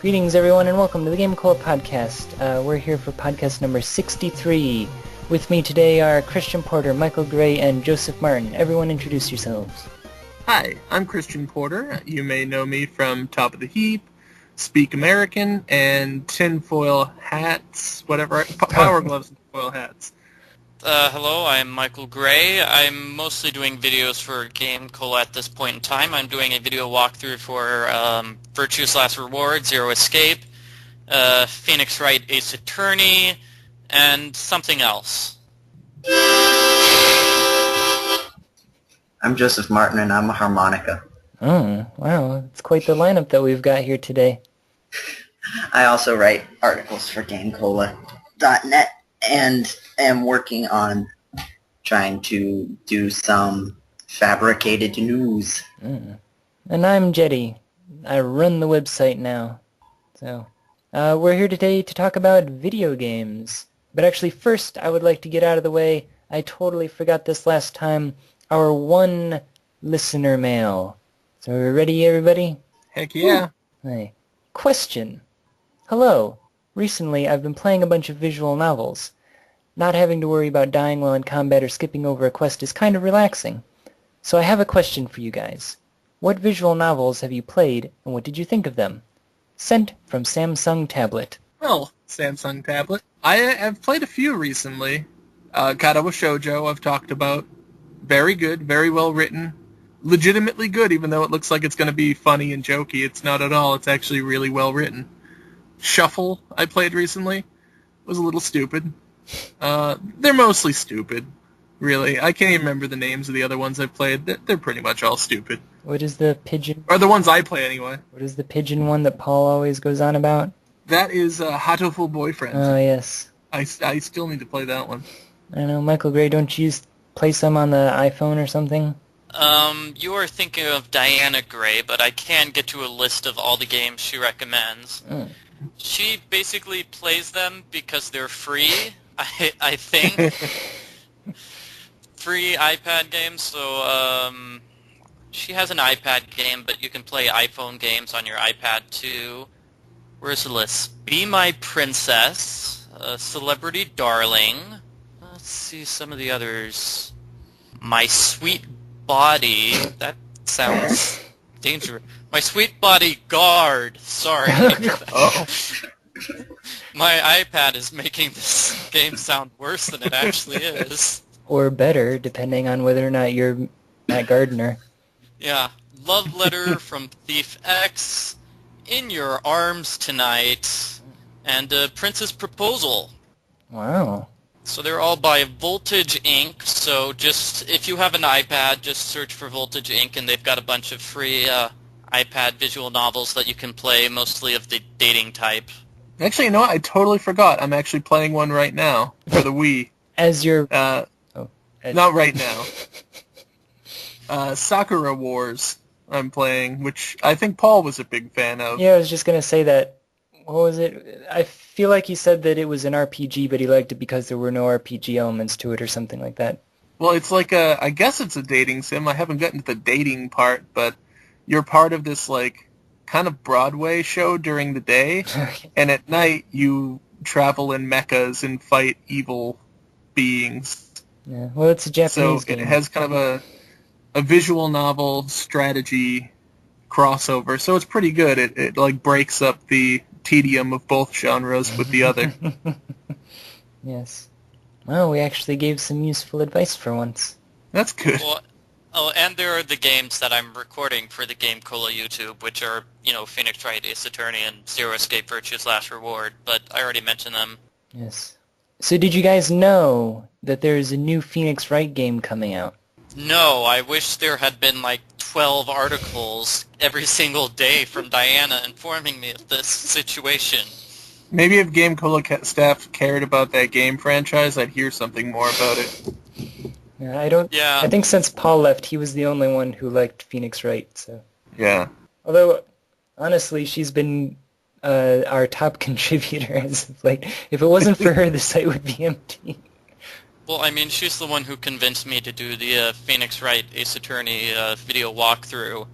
Greetings, everyone, and welcome to the GameCola podcast. We're here for podcast number 63. With me today are Christian Porter, Michael Gray, and Joseph Martin. Everyone introduce yourselves. Hi, I'm Christian Porter. You may know me from Top of the Heap, Speak American, and tinfoil hats, whatever, power gloves and foil hats. Hello, I'm Michael Gray. I'm mostly doing videos for GameCola at this point in time. I'm doing a video walkthrough for Virtue's Last Reward, Zero Escape, Phoenix Wright Ace Attorney, and something else. I'm Joseph Martin, and I'm a harmonica. Oh, wow. It's quite the lineup that we've got here today. I also write articles for GameCola.net and am working on trying to do some fabricated news. And I'm Jetty. I run the website now. So, we're here today to talk about video games. But actually, first, I would like to get out of the way, I totally forgot this last time, our one listener mail. So are we ready, everybody? Heck yeah. Hey. Question. Hello. Recently, I've been playing a bunch of visual novels. Not having to worry about dying while in combat or skipping over a quest is kind of relaxing. So I have a question for you guys. What visual novels have you played, and what did you think of them? Sent from Samsung Tablet. Well, Samsung tablet. I have played a few recently. Katawa Shoujo I've talked about. Very good, very well written. Legitimately good, even though it looks like it's going to be funny and jokey. It's not at all. It's actually really well written. Shuffle I played recently. It was a little stupid. They're mostly stupid, really. I can't even remember the names of the other ones I've played. They're pretty much all stupid. What is the pigeon? Or the ones I play, anyway. What is the pigeon one that Paul always goes on about? That is Hatoful Boyfriend. Oh, yes. I still need to play that one. I don't know, Michael Gray, don't you play some on the iPhone or something? You are thinking of Diana Gray, but I can get you a list of all the games she recommends. She basically plays them because they're free, I think. Free iPad games, so she has an iPad game, but you can play iPhone games on your iPad too. Where's the list? Be My Princess, Celebrity Darling. Let's see some of the others. My Sweet Body. That sounds dangerous. My Sweet Body Guard. Sorry. Oh. My iPad is making this game sound worse than it actually is. Or better, depending on whether or not you're Matt Gardner. Yeah. Love Letter from Thief X, In Your Arms Tonight, and Prince's Proposal. Wow. So they're all by Voltage Inc., so just, if you have an iPad, just search for Voltage Inc., and they've got a bunch of free iPad visual novels that you can play, mostly of the dating type. Actually, you know what? I totally forgot. I'm actually playing one right now for the Wii. As your... Not right now. Sakura Wars I'm playing, which I think Paul was a big fan of. Yeah, I was just going to say that. What was it? I feel like he said that it was an RPG, but he liked it because there were no RPG elements to it or something like that. Well, it's like I guess it's a dating sim. I haven't gotten to the dating part, but you're part of this, like, kind of Broadway show during the day, and at night you travel in mechas and fight evil beings. Yeah, well, it's a Japanese game. So it has kind of a visual novel strategy crossover, so it's pretty good. It like breaks up the tedium of both genres with the other. Yes. Well, we actually gave some useful advice for once. That's good. Well, and there are the games that I'm recording for the GameCola YouTube, which are, Phoenix Wright Ace Attorney and Zero Escape Virtue's Last Reward, but I already mentioned them. Yes. So did you guys know that there is a new Phoenix Wright game coming out? No, I wish there had been like 12 articles every single day from Diana informing me of this situation. Maybe if GameCola staff cared about that game franchise, I'd hear something more about it. I think since Paul left, he was the only one who liked Phoenix Wright, so... Yeah. Although, honestly, she's been our top contributor as of late. If it wasn't for her, the site would be empty. Well, I mean, she's the one who convinced me to do the Phoenix Wright Ace Attorney video walkthrough.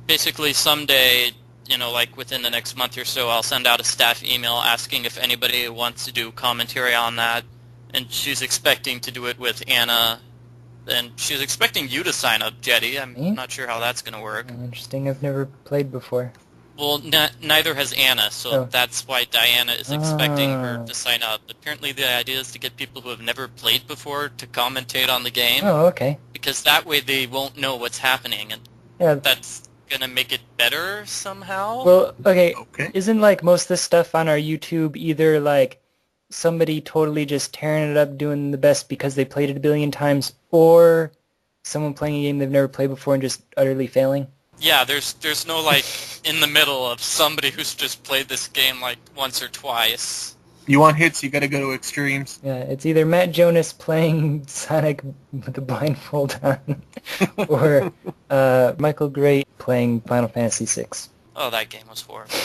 Basically, someday, like within the next month or so, I'll send out a staff email asking if anybody wants to do commentary on that. And she's expecting to do it with Anna. And she's expecting you to sign up, Jetty. I'm not sure how that's going to work. Interesting. I've never played before. Well, neither has Anna, so that's why Diana is expecting her to sign up. Apparently the idea is to get people who have never played before to commentate on the game. Oh, okay. Because that way they won't know what's happening, and that's going to make it better somehow. Well, okay. Isn't, like, most of this stuff on our YouTube either, like, somebody totally just tearing it up, doing the best because they played it a billion times, or someone playing a game they've never played before and just utterly failing? Yeah, there's no, like, in the middle of somebody who's just played this game, like, once or twice. You want hits, you gotta go to extremes. Yeah, it's either Matt Jonas playing Sonic with the blindfold on, or Michael Gray playing Final Fantasy VI. Oh, that game was horrible.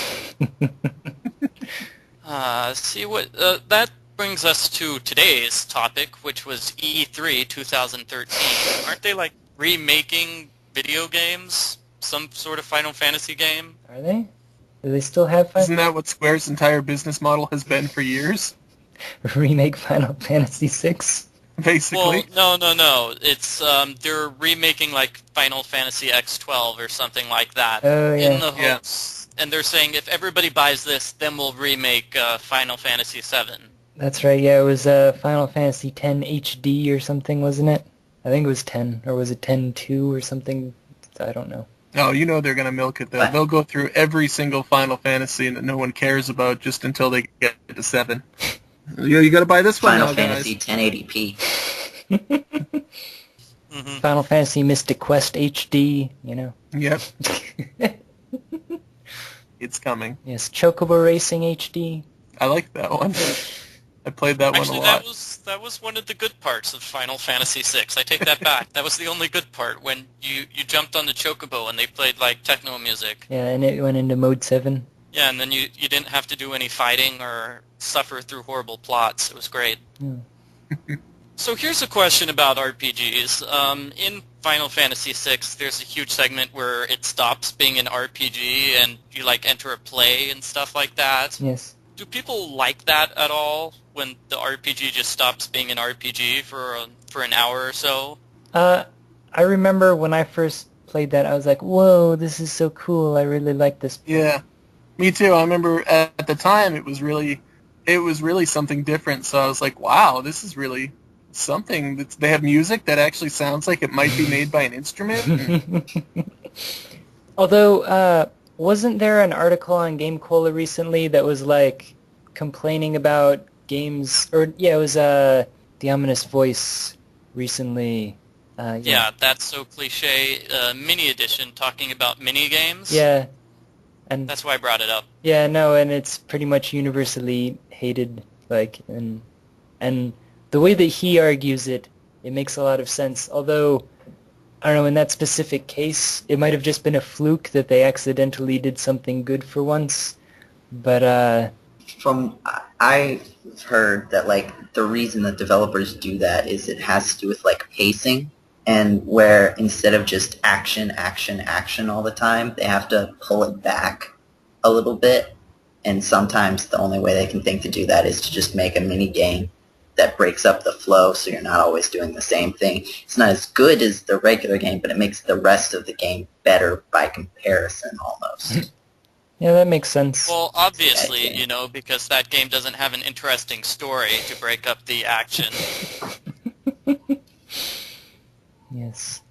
That brings us to today's topic, which was E3 2013. Aren't they, like, remaking video games? Some sort of Final Fantasy game? Are they? Do they still have Final? Isn't that what Square's entire business model has been for years? Remake Final Fantasy VI? Basically. Well, no. It's they're remaking like Final Fantasy X12 or something like that. Oh, yeah. In the hopes, and they're saying if everybody buys this, then we'll remake Final Fantasy VII. That's right. Yeah, it was Final Fantasy X HD or something, wasn't it? I think it was 10, or was it 10-2 or something? I don't know. No, you know they're going to milk it, though. What? They'll go through every single Final Fantasy that no one cares about just until they get to 7. You got to buy this one Final now, Fantasy guys. 1080p. Mm-hmm. Final Fantasy Mystic Quest HD, you know. Yep. It's coming. Yes, Chocobo Racing HD. I like that one. I played that Actually, one a lot. that was one of the good parts of Final Fantasy VI. I take that back. That was the only good part, when you jumped on the Chocobo and they played like techno music. Yeah, and it went into Mode 7. Yeah, and then you didn't have to do any fighting or suffer through horrible plots. It was great. Yeah. So here's a question about RPGs. In Final Fantasy VI, there's a huge segment where it stops being an RPG and you like enter a play and stuff like that. Yes. Do people like that at all, when the RPG just stops being an RPG for an hour or so? I remember when I first played that, I was like, whoa, this is so cool. I really like this. Yeah, me too. I remember at the time it was really something different. So I was like, wow, this is really something. They have music that actually sounds like it might be made by an instrument. Although, wasn't there an article on GameCola recently that was like complaining about games, or it was the ominous voice recently. Yeah, that's so cliche. Mini edition talking about mini games. Yeah, and that's why I brought it up. Yeah, no, and it's pretty much universally hated. Like, and the way that he argues it, it makes a lot of sense. Although, I don't know, in that specific case, it might have just been a fluke that they accidentally did something good for once. But From I've heard that like the reason that developers do that is it has to do with like pacing, and where instead of just action all the time, they have to pull it back a little bit. And sometimes the only way they can think to do that is to just make a mini game that breaks up the flow, so you're not always doing the same thing. It's not as good as the regular game, but it makes the rest of the game better by comparison, almost. yeah, that makes sense. Well, obviously, because that game doesn't have an interesting story to break up the action. Yes.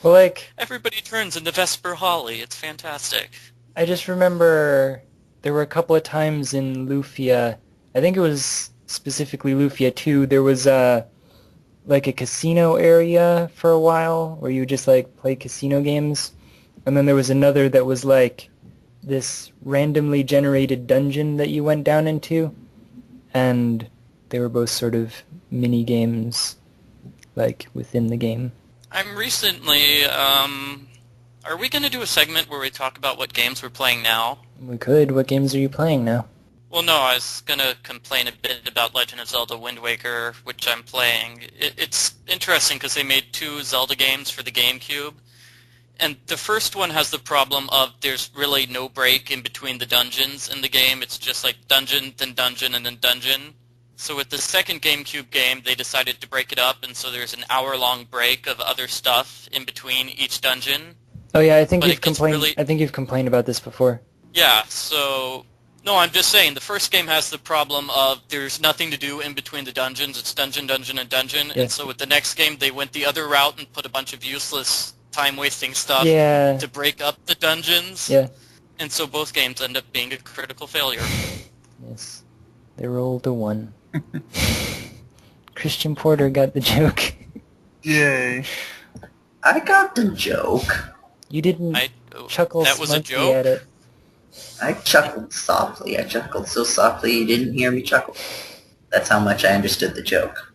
Well, like, Everybody turns into Vesper Holly. It's fantastic. I just remember there were a couple of times in Lufia, I think it was specifically Lufia 2, there was like a casino area for a while where you just like play casino games, and then there was another that was like this randomly generated dungeon that you went down into, and they were both sort of mini games like within the game. I'm recently, are we going to do a segment where we talk about what games we're playing now? We could. What games are you playing now? Well, no, I was going to complain a bit about Legend of Zelda Wind Waker, which I'm playing. It's interesting because they made 2 Zelda games for the GameCube, And the first one has the problem of there's really no break in between the dungeons in the game. It's just like dungeon, then dungeon, and then dungeon. So with the second GameCube game, they decided to break it up, and so there's an hour-long break of other stuff in between each dungeon. Oh yeah, I think But you've it gets complained. really- I think you've complained about this before. Yeah, so... No, I'm just saying, the first game has the problem of there's nothing to do in between the dungeons. It's dungeon, dungeon, and dungeon. Yeah. And so with the next game, they went the other route and put a bunch of useless time-wasting stuff Yeah. to break up the dungeons. Yeah. And so both games end up being a critical failure. Yes. They rolled a 1. Christian Porter got the joke. Yay. I got the joke. You didn't chuckle That was a smartly joke? at it. I chuckled softly. I chuckled so softly you didn't hear me chuckle. That's how much I understood the joke.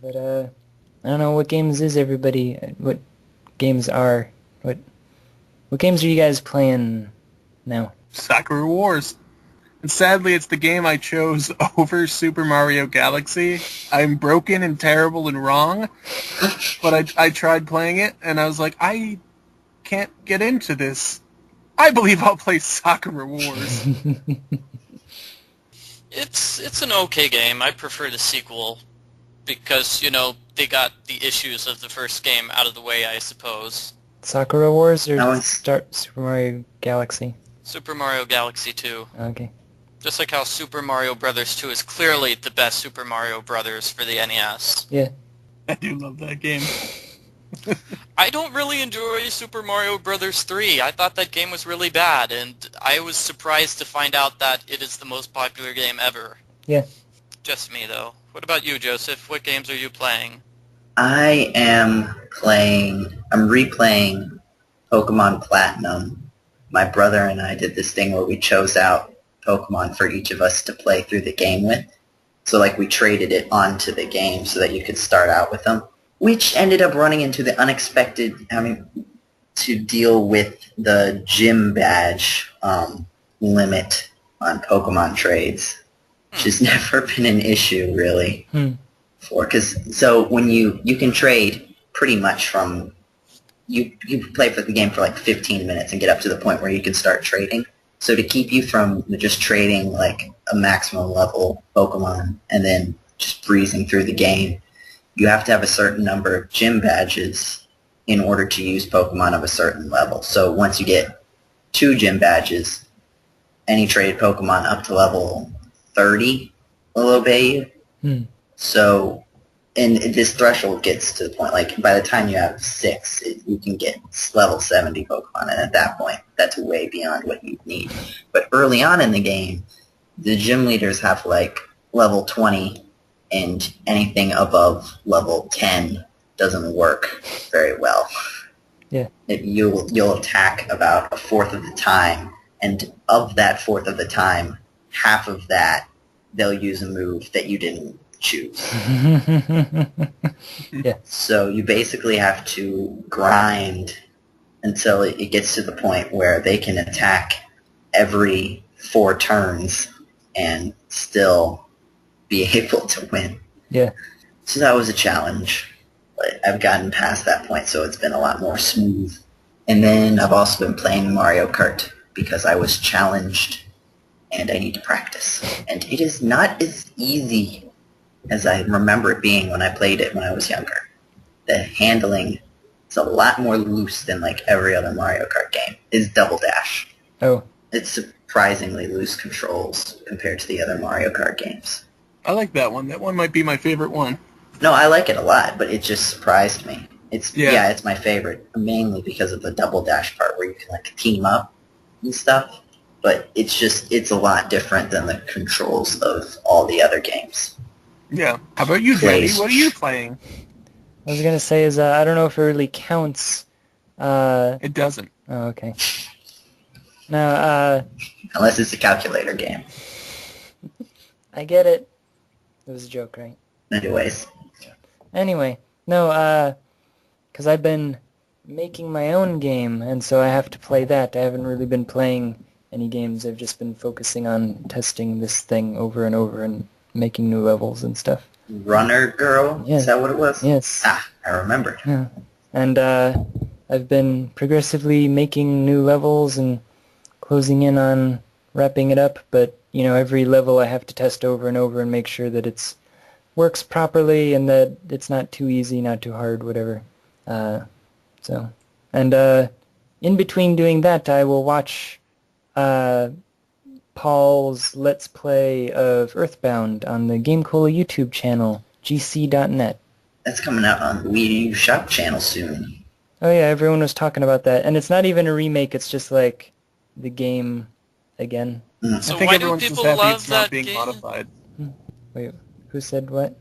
But I don't know what games is everybody. What games are? What games are you guys playing now? Sakura Wars. And sadly, it's the game I chose over Super Mario Galaxy. I'm broken and terrible and wrong, but I tried playing it, and I was like, I can't get into this. I believe I'll play Sakura Wars. It's an okay game. I prefer the sequel because, they got the issues of the first game out of the way, I suppose. Sakura Wars or No, it's- Super Mario Galaxy? Super Mario Galaxy 2. Okay. Just like how Super Mario Brothers 2 is clearly the best Super Mario Brothers for the NES. Yeah. I do love that game. I don't really enjoy Super Mario Brothers 3. I thought that game was really bad, and I was surprised to find out that it is the most popular game ever. Yeah. Just me, though. What about you, Joseph? What games are you playing? I'm replaying Pokemon Platinum. My brother and I did this thing where we chose out Pokemon for each of us to play through the game with. So we traded it onto the game so that you could start out with them, which ended up running into the unexpected to deal with the gym badge limit on Pokemon trades, which has never been an issue, really. So when you can trade pretty much from... You play for the game for 15 minutes and get up to the point where you can start trading. So to keep you from just trading a maximum level Pokemon and then just breezing through the game, you have to have a certain number of gym badges in order to use Pokemon of a certain level. So once you get 2 gym badges, any traded Pokemon up to level 30 will obey you. So, and this threshold gets to the point, by the time you have 6, you can get level 70 Pokemon, and at that point, that's way beyond what you need. But early on in the game, the gym leaders have, level 20, and anything above level 10 doesn't work very well. Yeah. You'll attack about a fourth of the time, and of that fourth of the time, half of that, they'll use a move that you didn't choose. Yeah. So you basically have to grind until it gets to the point where they can attack every 4 turns and still be able to win. Yeah. So that was a challenge. But I've gotten past that point, so it's been a lot more smooth. And then I've also been playing Mario Kart because I was challenged and I need to practice. And it is not as easy as I remember it being when I played it when I was younger. The handling is a lot more loose than every other Mario Kart game. It's Double Dash. Oh. It's surprisingly loose controls compared to the other Mario Kart games. I like that one. That one might be my favorite one. No, I like it a lot, but it just surprised me. It's Yeah. it's my favorite, mainly because of the Double Dash part where you can team up and stuff. But it's a lot different than the controls of all the other games. Yeah. How about you, Jenny? Please. What are you playing? I was gonna say is I don't know if it really counts. It doesn't. Oh, okay. No, Unless it's a calculator game. I get it. It was a joke, right? Anyways. Anyway, no, because I've been making my own game, and so I have to play that. I haven't really been playing any games. I've just been focusing on testing this thing over and over and making new levels and stuff. Runner Girl? Yeah. Is that what it was? Yes. Ah, I remembered. Yeah. And I I've been progressively making new levels and closing in on wrapping it up, but, every level I have to test over and over and make sure that it's works properly and that it's not too easy, not too hard, whatever. In between doing that, I will watch Paul's Let's Play of Earthbound on the GameCola YouTube channel, gc.net. That's coming out on the Wii U Shop channel soon. Oh yeah, everyone was talking about that. And it's not even a remake, it's just like the game again. So I think why do everyone's people just happy love it's not that being game? modified. Wait, who said what?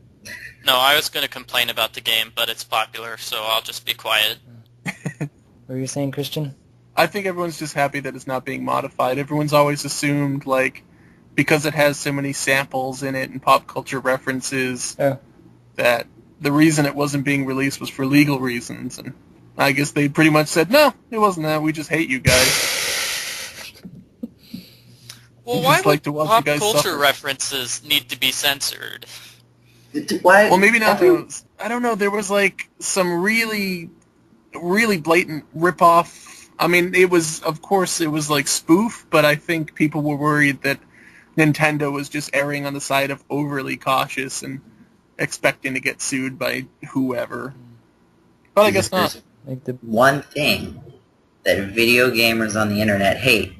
No, I was going to complain about the game, but it's popular, so I'll just be quiet. What were you saying, Christian? I think everyone's just happy that it's not being modified. Everyone's always assumed, because it has so many samples in it and pop culture references, that the reason it wasn't being released was for legal reasons. And I guess they pretty much said, no, it wasn't that. We just hate you guys. Well, why would to watch pop you guys culture suffer. references need to be censored? Why? Well, maybe not those. I don't know. There was some really, really blatant rip-off. I mean, it was spoof, but I think people were worried that Nintendo was just erring on the side of overly cautious and expecting to get sued by whoever. But I guess not. One thing that video gamers on the internet hate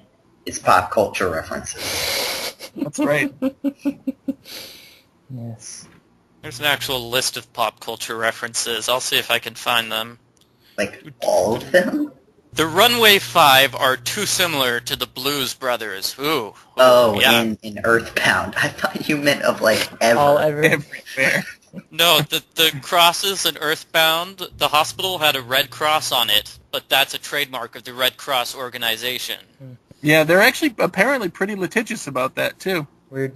is pop culture references. That's right. Yes. There's an actual list of pop culture references. I'll see if I can find them. All of them? The Runway 5 are too similar to the Blues Brothers. Ooh. Oh, yeah. in Earthbound. I thought you meant of, All ever. ever. Everywhere. No, the crosses in Earthbound, the hospital had a red cross on it, but that's a trademark of the Red Cross organization. Yeah, they're actually apparently pretty litigious about that, too. Weird.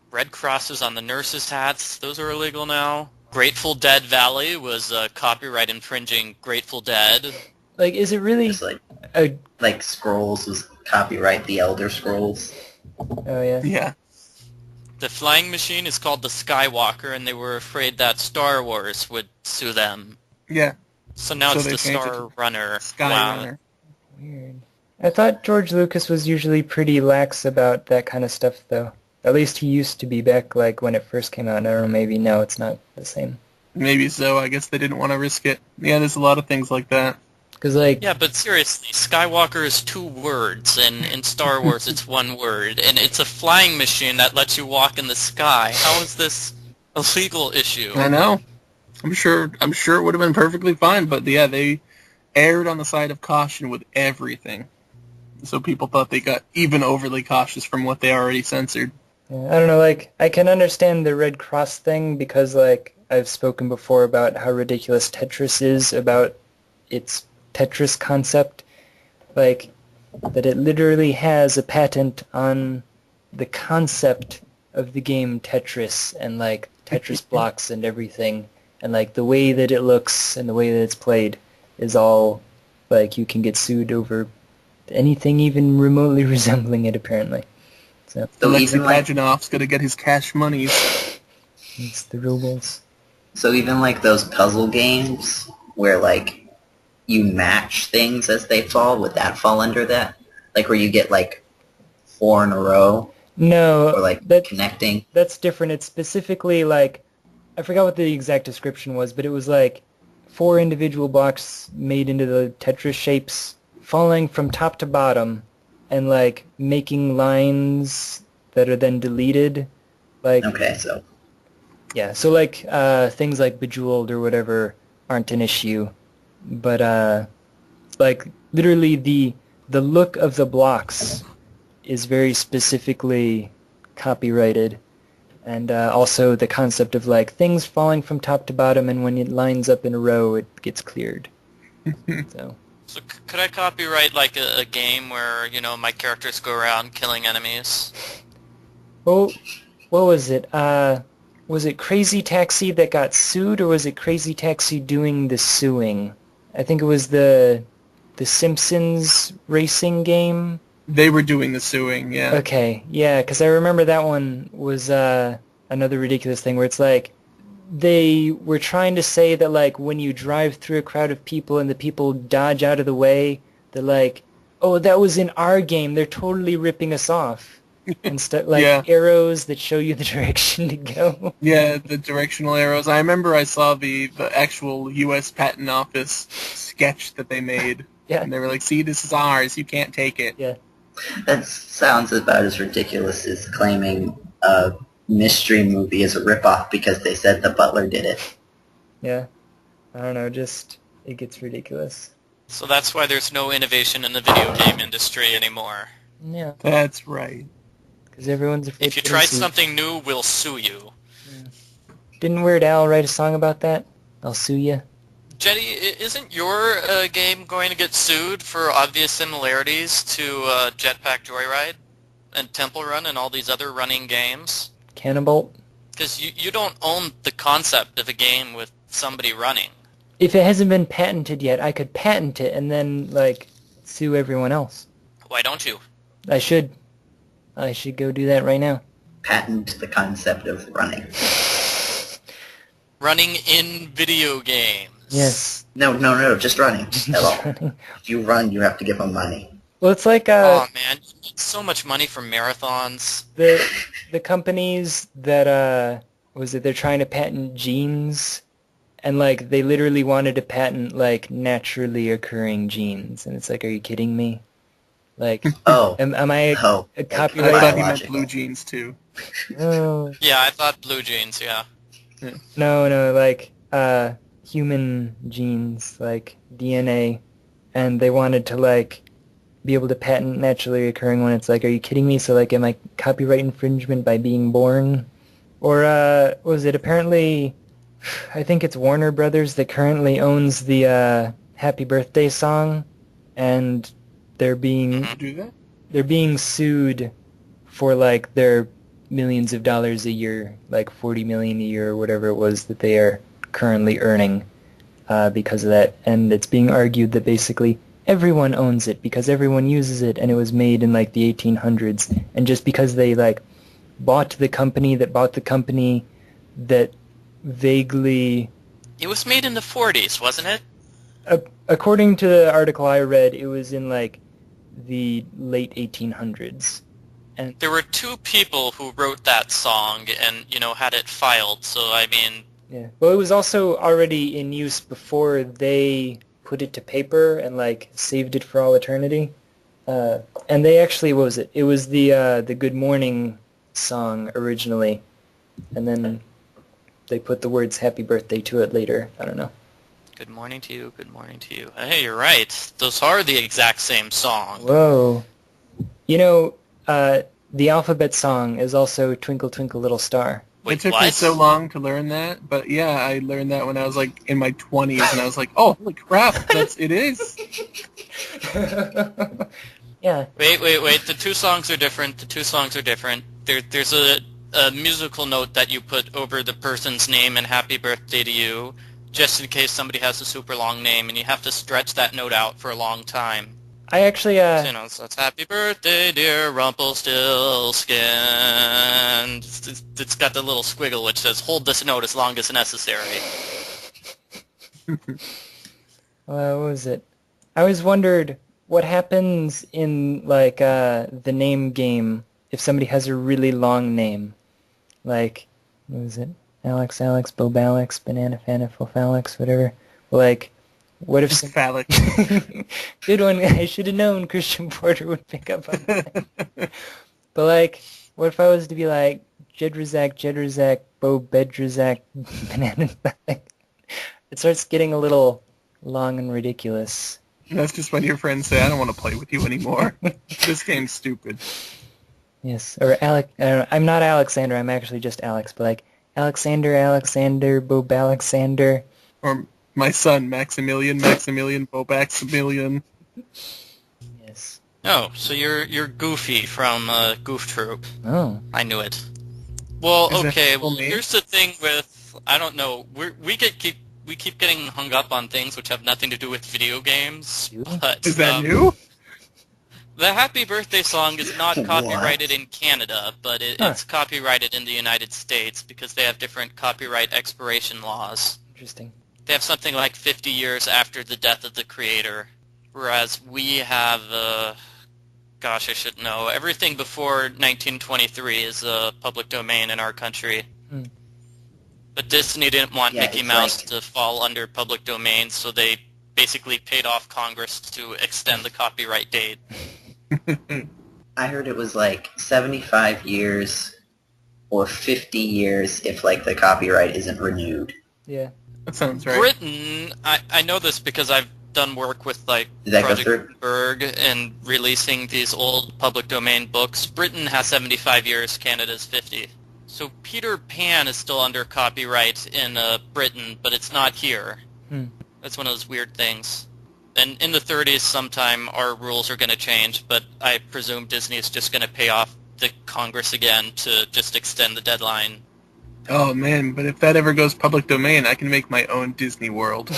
Red crosses on the nurses' hats, those are illegal now. Grateful Dead Valley was copyright infringing Grateful Dead. Is it really... It's Scrolls was copyright the Elder Scrolls. Oh, yeah. Yeah. The flying machine is called the Skywalker, and they were afraid that Star Wars would sue them. Yeah. So now So it's they the changed it Star to Runner. Skyrunner. Weird. I thought George Lucas was usually pretty lax about that kind of stuff, though. At least he used to be back, when it first came out. I don't know, maybe now it's not the same. Maybe so. I guess they didn't want to risk it. Yeah, there's a lot of things like that. Because, Yeah, but seriously, Skywalker is 2 words, and in Star Wars it's 1 word, and it's a flying machine that lets you walk in the sky. How is this a legal issue? I know. I'm sure it would have been perfectly fine, but yeah, they erred on the side of caution with everything. So people thought they got even overly cautious from what they already censored. yeah, I don't know, I can understand the Red Cross thing because, I've spoken before about how ridiculous Tetris is about its Tetris concept. That it literally has a patent on the concept of the game Tetris and, Tetris blocks and everything. And, the way that it looks and the way that it's played is all, you can get sued over anything even remotely resembling it, apparently. So Alexei Pajanov's going to get his cash monies. it's the rubles. So even those puzzle games where you match things as they fall, would that fall under that? Where you get 4 in a row? No, Or connecting? that's different. It's specifically I forgot what the exact description was, but it was 4 individual blocks made into the Tetris shapes, falling from top to bottom, and making lines that are then deleted. Okay, so... Yeah, so things like Bejeweled or whatever aren't an issue, but literally the look of the blocks is very specifically copyrighted, and also the concept of things falling from top to bottom, and when it lines up in a row, it gets cleared. So could I copyright a game where, my characters go around killing enemies? Oh, what was it? Was it Crazy Taxi that got sued, or was it Crazy Taxi doing the suing? I think it was the Simpsons racing game. They were doing the suing, yeah. Okay, yeah, because I remember that one was another ridiculous thing where it's they were trying to say that, like, when you drive through a crowd of people and the people dodge out of the way, they're like, oh, that was in our game. They're totally ripping us off. And like arrows that show you the direction to go. Yeah, the directional arrows. I remember I saw the actual U.S. Patent Office sketch that they made. Yeah. And they were like, see, this is ours. You can't take it. Yeah. That sounds about as ridiculous as claiming a mystery movie is a ripoff because they said the butler did it. Yeah. I don't know, just, it gets ridiculous. So that's why there's no innovation in the video game industry anymore. Yeah. That's right. Because everyone's afraid If you to try sue. something new, we'll sue you. Yeah. Didn't Weird Al write a song about that? I'll sue you. Jenny, isn't your game going to get sued for obvious similarities to Jetpack Joyride and Temple Run and all these other running games? Cannibal? Because you don't own the concept of a game with somebody running. If it hasn't been patented yet, I could patent it and then, like, sue everyone else. Why don't you? I should go do that right now. Patent the concept of running. Running in video games. Yes. No, just running. Hello. Running. If you run, you have to give them money. Well, it's like Oh man, you need so much money for marathons. the companies that they're trying to patent genes, and like they literally wanted to patent like naturally occurring genes, and it's like, are you kidding me? Like, Oh. am I Oh. a I copyright? thought he meant Biological. blue jeans, too. No, Yeah, I thought blue jeans, yeah. no, like human genes, like DNA, and they wanted to like be able to patent naturally occurring one. It's like, are you kidding me? So like, am I copyright infringement by being born? Or was it apparently? I think it's Warner Brothers that currently owns the Happy Birthday song, and they're being Do that? they're being sued for like their millions of dollars a year, like 40 million a year or whatever it was that they are currently earning because of that. And it's being argued that basically everyone owns it because everyone uses it, and it was made in like the 1800s, and just because they like bought the company that vaguely, It was made in the 40s, wasn't it? according to the article I read, it was in like the late 1800s. And There were two people who wrote that song and, had it filed, so I mean, yeah, well, it was also already in use before they put it to paper and like saved it for all eternity. And they actually, what was it? It was the Good Morning song originally, and then they put the words "Happy Birthday" to it later. I don't know. good morning to you, good morning to you. Hey, you're right. Those are the exact same song. Whoa. The alphabet song is also "Twinkle Twinkle Little Star." Wait, it took what? me so long to learn that, but yeah, I learned that when I was like in my 20s, and I was like, oh, holy crap, it is. Yeah. Wait. The two songs are different. There's a musical note that you put over the person's name and happy birthday to you, just in case somebody has a super long name, and you have to stretch that note out for a long time. I actually, So it's happy birthday, dear Rumpelstiltskin. It's got the little squiggle which says, hold this note as long as necessary. what was it? I always wondered what happens in, like, the name game if somebody has a really long name. Like, what was it? Alex, Bobalex, Banana, Fanafofalex, whatever. Like, what if some... Phallic. Good one. I should have known Christian Porter would pick up on that. But, like, what if I was to be like, Jedraszczak, Bo Bedrazak, Banana Phallic? It starts getting a little long and ridiculous. That's just when your friends say, I don't want to play with you anymore. This game's stupid. Yes, or Alec. I'm not Alexander. I'm actually just Alex. But like Alexander, Bob Alexander. Or my son, Maximilian, Bobaximilian. Yes. Oh, so you're Goofy from Goof Troop. Oh. I knew it. Well, Is that okay. full Well, name? here's the thing with I don't know. We keep getting hung up on things which have nothing to do with video games. Do? But Is that new? The Happy Birthday song is not copyrighted in Canada, but it's copyrighted in the United States because they have different copyright expiration laws. Interesting. They have something like 50 years after the death of the creator, whereas we have, gosh, I should know, everything before 1923 is public domain in our country. But Disney didn't want Mickey Mouse to fall under public domain, so they basically paid off Congress to extend the copyright date. I heard it was like 75 years or 50 years if like the copyright isn't renewed. Yeah. That sounds right. Britain, I know this because I've done work with like Project Gutenberg and releasing these old public domain books. Britain has 75 years, Canada's 50. So Peter Pan is still under copyright in Britain, but it's not here. That's one of those weird things. And in the 30s sometime our rules are going to change, but I presume Disney is just going to pay off the Congress again to just extend the deadline. Oh man, but if that ever goes public domain, I can make my own Disney World.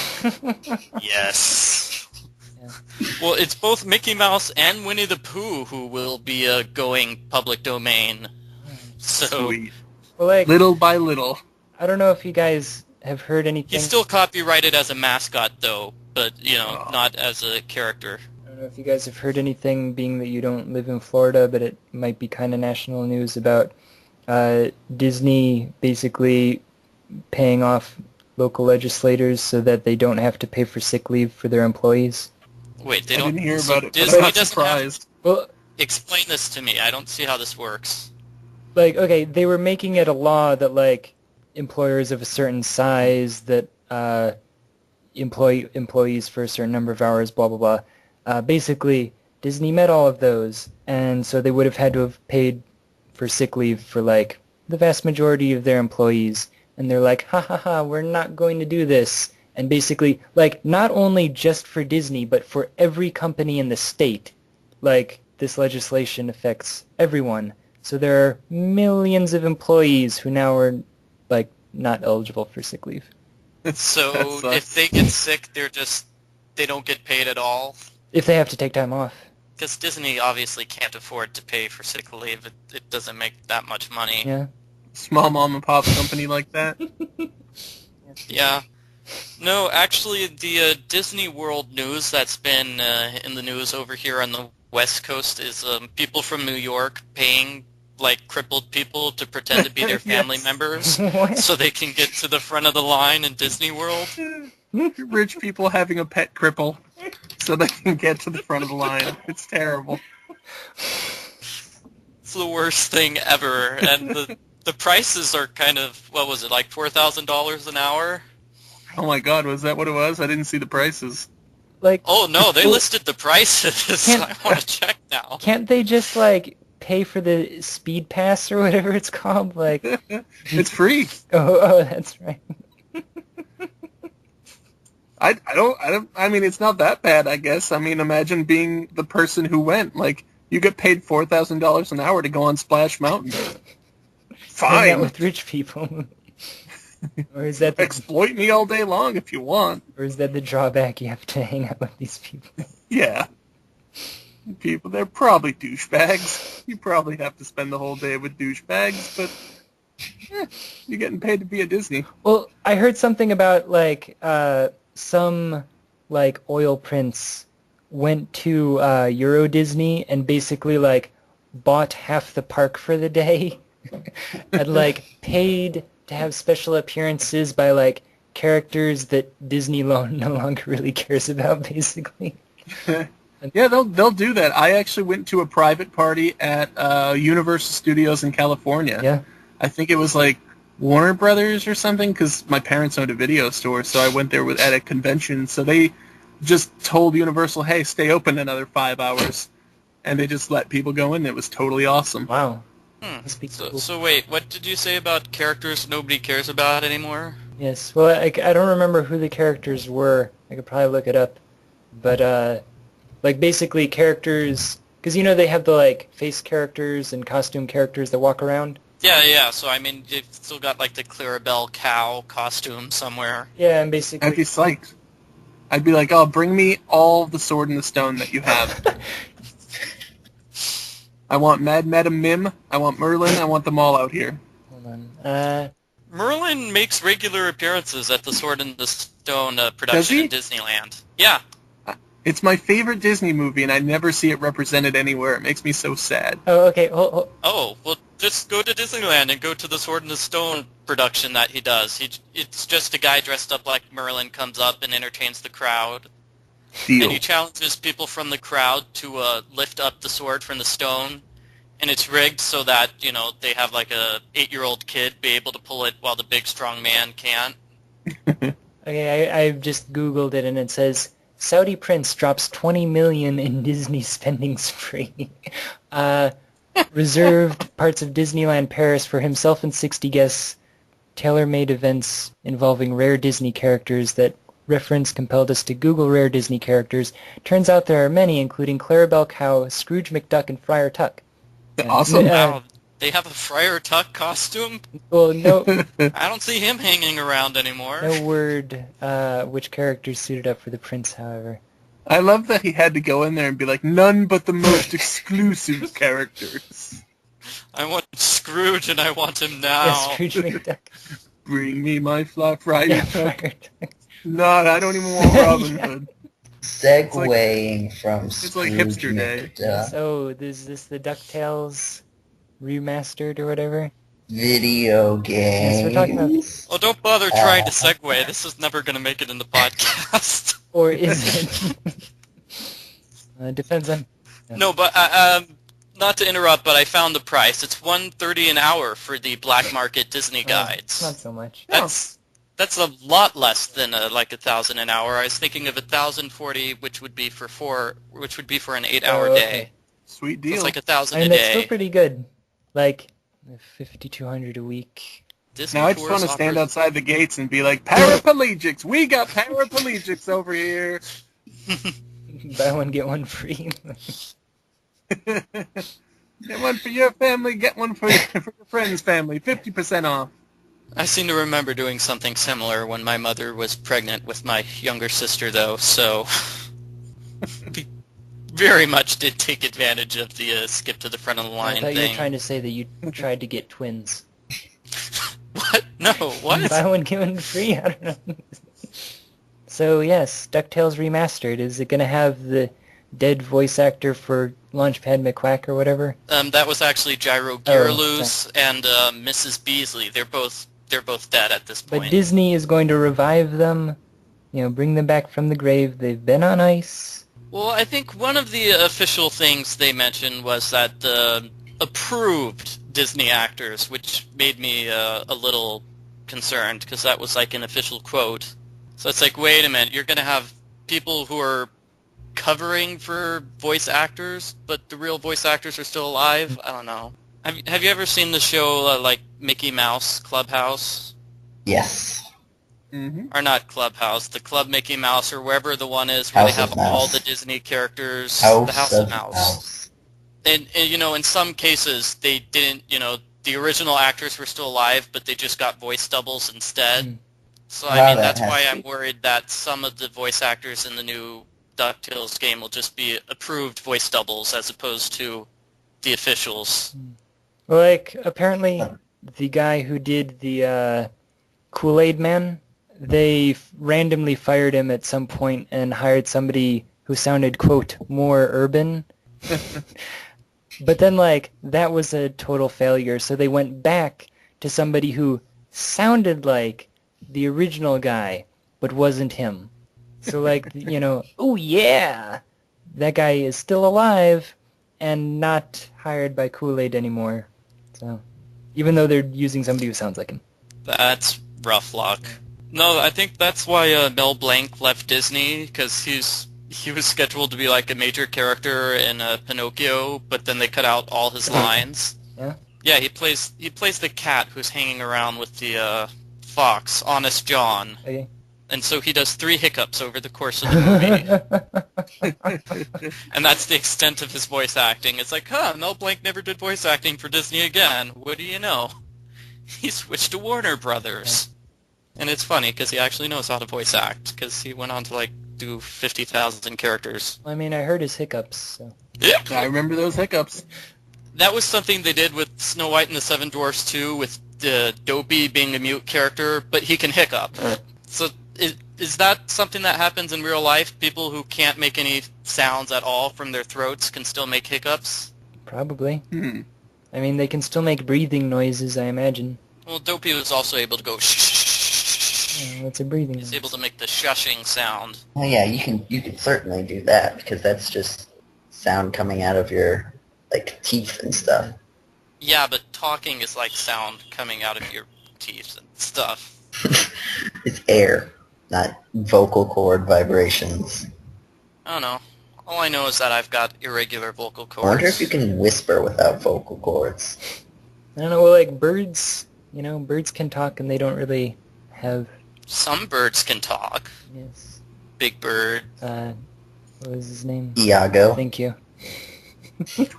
Yes. Yeah. Well, it's both Mickey Mouse and Winnie the Pooh who will be going public domain. So, sweet. Well, like, little by little. I don't know if you guys have heard anything. He's still copyrighted as a mascot, though, but, you know, not as a character. I don't know if you guys have heard anything, being that you don't live in Florida, but it might be kind of national news about Disney basically paying off local legislators so that they don't have to pay for sick leave for their employees. Wait, they I don't... didn't hear about it, Disney but I'm not doesn't surprised. Well, explain this to me. I don't see how this works. Like, okay, they were making it a law that, like, employers of a certain size that employ employees for a certain number of hours, blah, blah, blah. Basically, Disney met all of those, and so they would have had to have paid for sick leave for, like, the vast majority of their employees. And they're like, ha ha ha, we're not going to do this. And basically, like, not only just for Disney, but for every company in the state, like, this legislation affects everyone. So there are millions of employees who now are, like, not eligible for sick leave. So if they get sick, they don't get paid at all? If they have to take time off. Because Disney obviously can't afford to pay for sick leave. It doesn't make that much money. Yeah. Small mom and pop company like that. Yeah. No, actually, the Disney World news that's been in the news over here on the West Coast is people from New York paying, like, crippled people to pretend to be their family members so they can get to the front of the line in Disney World. Rich people having a pet cripple so they can get to the front of the line. It's terrible. It's the worst thing ever, and the prices are kind of, what was it, like $4,000 an hour? Oh my god, was that what it was? I didn't see the prices. Like, oh no, they listed the prices. I want to check now. Can't they just, like, pay for the speed pass or whatever it's called? Like, it's free. Oh, that's right. I mean, it's not that bad, I guess. I mean, imagine being the person who went. Like, you get paid $4,000 an hour to go on Splash Mountain. Fine. Hang out with rich people. Or is that exploit me all day long if you want. Or is that the drawback? You have to hang out with these people. Yeah. People, they're probably douchebags. You probably have to spend the whole day with douchebags, but you're getting paid to be at Disney. Well, I heard something about, like, some, like, oil prince went to Euro Disney and basically, like, bought half the park for the day and, like, paid to have special appearances by, like, characters that Disney no longer really cares about, basically. Yeah, they'll do that. I actually went to a private party at Universal Studios in California. Yeah. I think it was like Warner Brothers or something, because my parents owned a video store, so I went there at a convention. So they just told Universal, hey, stay open another 5 hours. And they just let people go in. It was totally awesome. Wow. So wait, what did you say about characters nobody cares about anymore? Yes, well, I don't remember who the characters were. I could probably look it up. But, like, basically characters... Because, you know, they have the, like, face characters and costume characters that walk around. Yeah, so, I mean, you've still got, like, the Clarabelle cow costume somewhere. Yeah, and basically... I'd be psyched. I'd be like, oh, bring me all the sword and the stone that you have. I want Mad Madam Mim. I want Merlin. I want them all out here. Hold on. Merlin makes regular appearances at the Sword in the Stone Does production he? in Disneyland. Yeah. It's my favorite Disney movie, and I never see it represented anywhere. It makes me so sad. Oh, okay. Hold. Oh, well, just go to Disneyland and go to the Sword in the Stone production that he does. It's just a guy dressed up like Merlin comes up and entertains the crowd. Deal. And he challenges people from the crowd to lift up the sword from the stone. And it's rigged so that, they have like a 8-year-old kid be able to pull it while the big strong man can't. Okay, I've just Googled it, and it says, Saudi prince drops $20 million in Disney spending spree. Reserved parts of Disneyland Paris for himself and 60 guests. Tailor-made events involving rare Disney characters. That reference compelled us to Google rare Disney characters. Turns out there are many, including Clarabelle Cow, Scrooge McDuck, and Friar Tuck. Awesome. Wow, they have a Friar Tuck costume? Well, no, I don't see him hanging around anymore. no word which characters suited up for the prince, however. I love that he had to go in there and be like, none but the most exclusive characters. I want Scrooge and I want him now. Yeah, Scrooge McDuck. Bring me my fly Friday Yeah, Tuck. Friar Tuck. No, I don't even want Robin Hood. Segueing from it's like Scrooge hipster day. McDuck. So, is this the DuckTales remastered or whatever? Video Yes, we're talking about... games. Oh, don't bother trying to segue. This is never going to make it in the podcast. Or is it? Depends on... No, but not to interrupt, but I found the price. It's $130 an hour for the black market Disney guides. Not so much. That's a lot less than like $1,000 an hour. I was thinking of $1,040, which would be for an 8-hour Oh, day. okay. Sweet So deal. it's like $1,000 I mean, a that's day. still pretty good. Like, $5,200 a week. Disney Now I just Tours want to stand offers- outside the gates and be like, paraplegics! We got paraplegics over here! Buy one, get one free. Get one for your family, get one for your friend's family. 50% off. I seem to remember doing something similar when my mother was pregnant with my younger sister, though, so we very much did take advantage of the skip to the front of the I line thought you thing. were trying to say that you tried to get twins. What? No, what? Buy one, get one free? I don't know. So, yes, DuckTales Remastered. Is it going to have the dead voice actor for Launchpad McQuack or whatever? That was actually Gyro Gearloose and Mrs. Beasley. They're both dead at this point. But Disney is going to revive them, bring them back from the grave. They've been on ice. Well, I think one of the official things they mentioned was that the approved Disney actors, which made me a little concerned, because that was like an official quote. So it's like, wait a minute, you're going to have people who are covering for voice actors, but the real voice actors are still alive? I don't know. Have you ever seen the show like Mickey Mouse Clubhouse? Yes. Mm-hmm. Or not Clubhouse, the Club Mickey Mouse, or wherever the one is where House they have of Mouse. all the Disney characters. House the House of of Mouse. Mouse. And in some cases they didn't, the original actors were still alive, but they just got voice doubles instead. Mm. So Wow, I mean, that that's has why to I'm be- worried that some of the voice actors in the new DuckTales game will just be approved voice doubles as opposed to the officials. Like, apparently, the guy who did the Kool-Aid Man, they randomly fired him at some point and hired somebody who sounded, quote, more urban. But then, that was a total failure, so they went back to somebody who sounded like the original guy, but wasn't him. So, oh yeah, that guy is still alive and not hired by Kool-Aid anymore. So, even though they're using somebody who sounds like him. That's rough luck. No, I think that's why Mel Blanc left Disney, because he was scheduled to be like a major character in Pinocchio, but then they cut out all his lines. Yeah? Yeah, he plays the cat who's hanging around with the fox, Honest John. Okay. And so he does 3 hiccups over the course of the movie. And that's the extent of his voice acting. It's like, Mel Blanc never did voice acting for Disney again. What do you know? He switched to Warner Brothers. And it's funny, because he actually knows how to voice act, because he went on to, do 50,000 characters. I mean, I heard his hiccups, so. Yeah. I remember those hiccups. That was something they did with Snow White and the Seven Dwarfs too, with Dopey being a mute character, but he can hiccup. So is that something that happens in real life? People who can't make any sounds at all from their throats can still make hiccups? Probably. Hmm. I mean, they can still make breathing noises, I imagine. Well, Dopey was also able to go shh. That's a breathing He's noise. able to make the shushing sound. Well, yeah, you can certainly do that because that's just sound coming out of your like teeth and stuff. Yeah, but talking is like sound coming out of your teeth and stuff. It's air, not vocal cord vibrations. I don't know. All I know is that I've got irregular vocal I wonder if cords. you can whisper without vocal cords. I don't know, well, like birds, birds can talk and they don't really have, Some birds can talk. yes, Big Bird. what was his name? Iago. Thank you.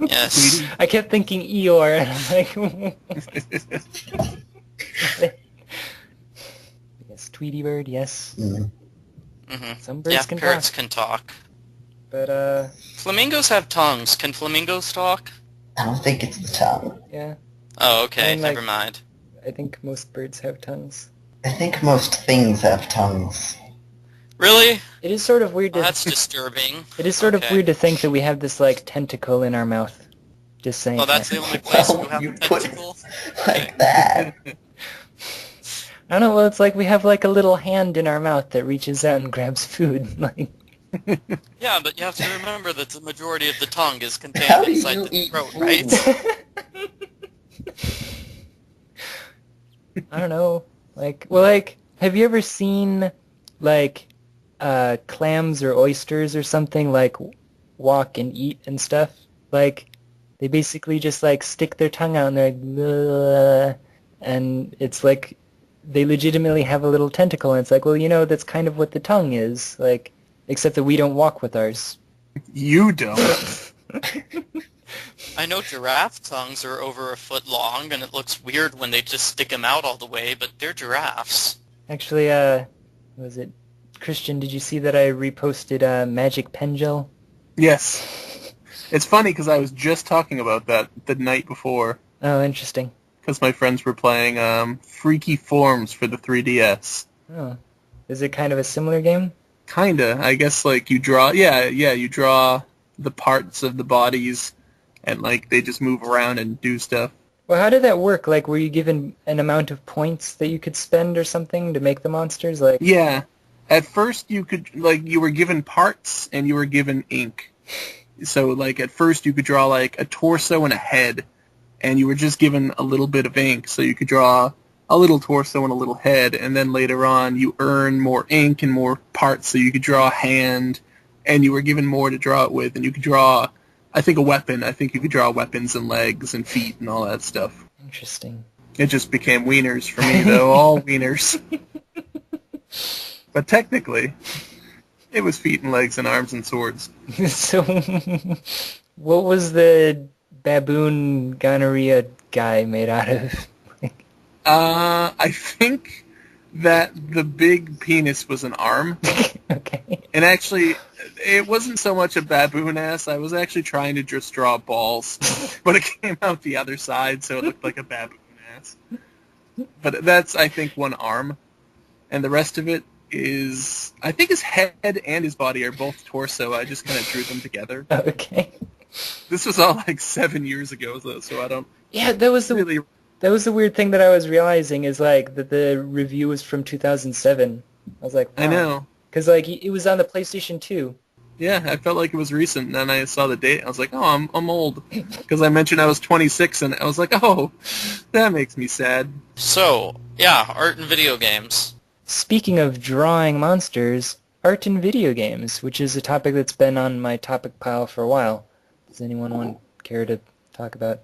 Yes. I kept thinking Eeyore, and I'm like, yes, Tweety Bird, yes. Mm. hmm Some birds Yeah, can parrots talk, can talk. but, Flamingos have tongues. Can flamingos talk? I don't think it's the tongue. yeah, Oh, okay. And, like- Never mind. I think most birds have tongues. I think most things have tongues. Really? It is sort of weird Well, to, that's disturbing. it is sort of Okay. weird to think that we have this, like, tentacle in our mouth. Just saying. Well, that's the only place Well, you have you a put- tentacle. Like that. I don't know, well, it's like we have, like, a little hand in our mouth that reaches out and grabs food, like... Yeah, but you have to remember that the majority of the tongue is How contained do inside you the eat throat, food? right? I don't know. Like, well, like, have you ever seen, like, clams or oysters or something, like, walk and eat and stuff? Like, they basically just, like, stick their tongue out and they're like, "Bleh," and it's like, they legitimately have a little tentacle, and it's like, well, that's kind of what the tongue is, like, except that we don't walk with ours. You don't. I know giraffe tongues are over a foot long, and it looks weird when they just stick them out all the way, but they're giraffes. Actually, was it, Christian, did you see that I reposted, Magic Pengel? Yes. It's funny because I was just talking about that the night before Oh, interesting. because my friends were playing Freakyforms for the 3DS. Oh. Is it kind of a similar game? Kinda. I guess, like, you draw... Yeah, you draw the parts of the bodies, and, like, they just move around and do stuff. Well, how did that work? Like, were you given an amount of points that you could spend or something to make the monsters? Like, Yeah. At first, you could... Like, you were given parts, and you were given ink. So, like, at first, you could draw, like, a torso and a head, and you were just given a little bit of ink, so you could draw a little torso and a little head, and then later on you earn more ink and more parts, so you could draw a hand, and you were given more to draw it with, and you could draw, I think, a weapon. I think you could draw weapons and legs and feet and all that stuff. interesting. It just became wieners for me, though, all wieners. But technically, it was feet and legs and arms and swords. So, what was the baboon gonorrhea guy made out of? I think that the big penis was an arm. Okay. And actually, it wasn't so much a baboon ass. I was actually trying to just draw balls. But it came out the other side, so it looked like a baboon ass. But that's, I think, one arm. And the rest of it is... I think his head and his body are both torso. I just kind of drew them together. Okay. This was all like 7 years ago, though, so I don't Yeah, that was the really... weird thing that I was realizing is, like, that the review was from 2007. I was like, wow. I know. Because, like, it was on the PlayStation 2. Yeah, I felt like it was recent, and then I saw the date. I was like, oh, I'm old. Because I mentioned I was 26, and I was like, oh, that makes me sad. So, yeah, art and video games. Speaking of drawing monsters, art in video games, which is a topic that's been on my topic pile for a while. Does anyone care to talk about?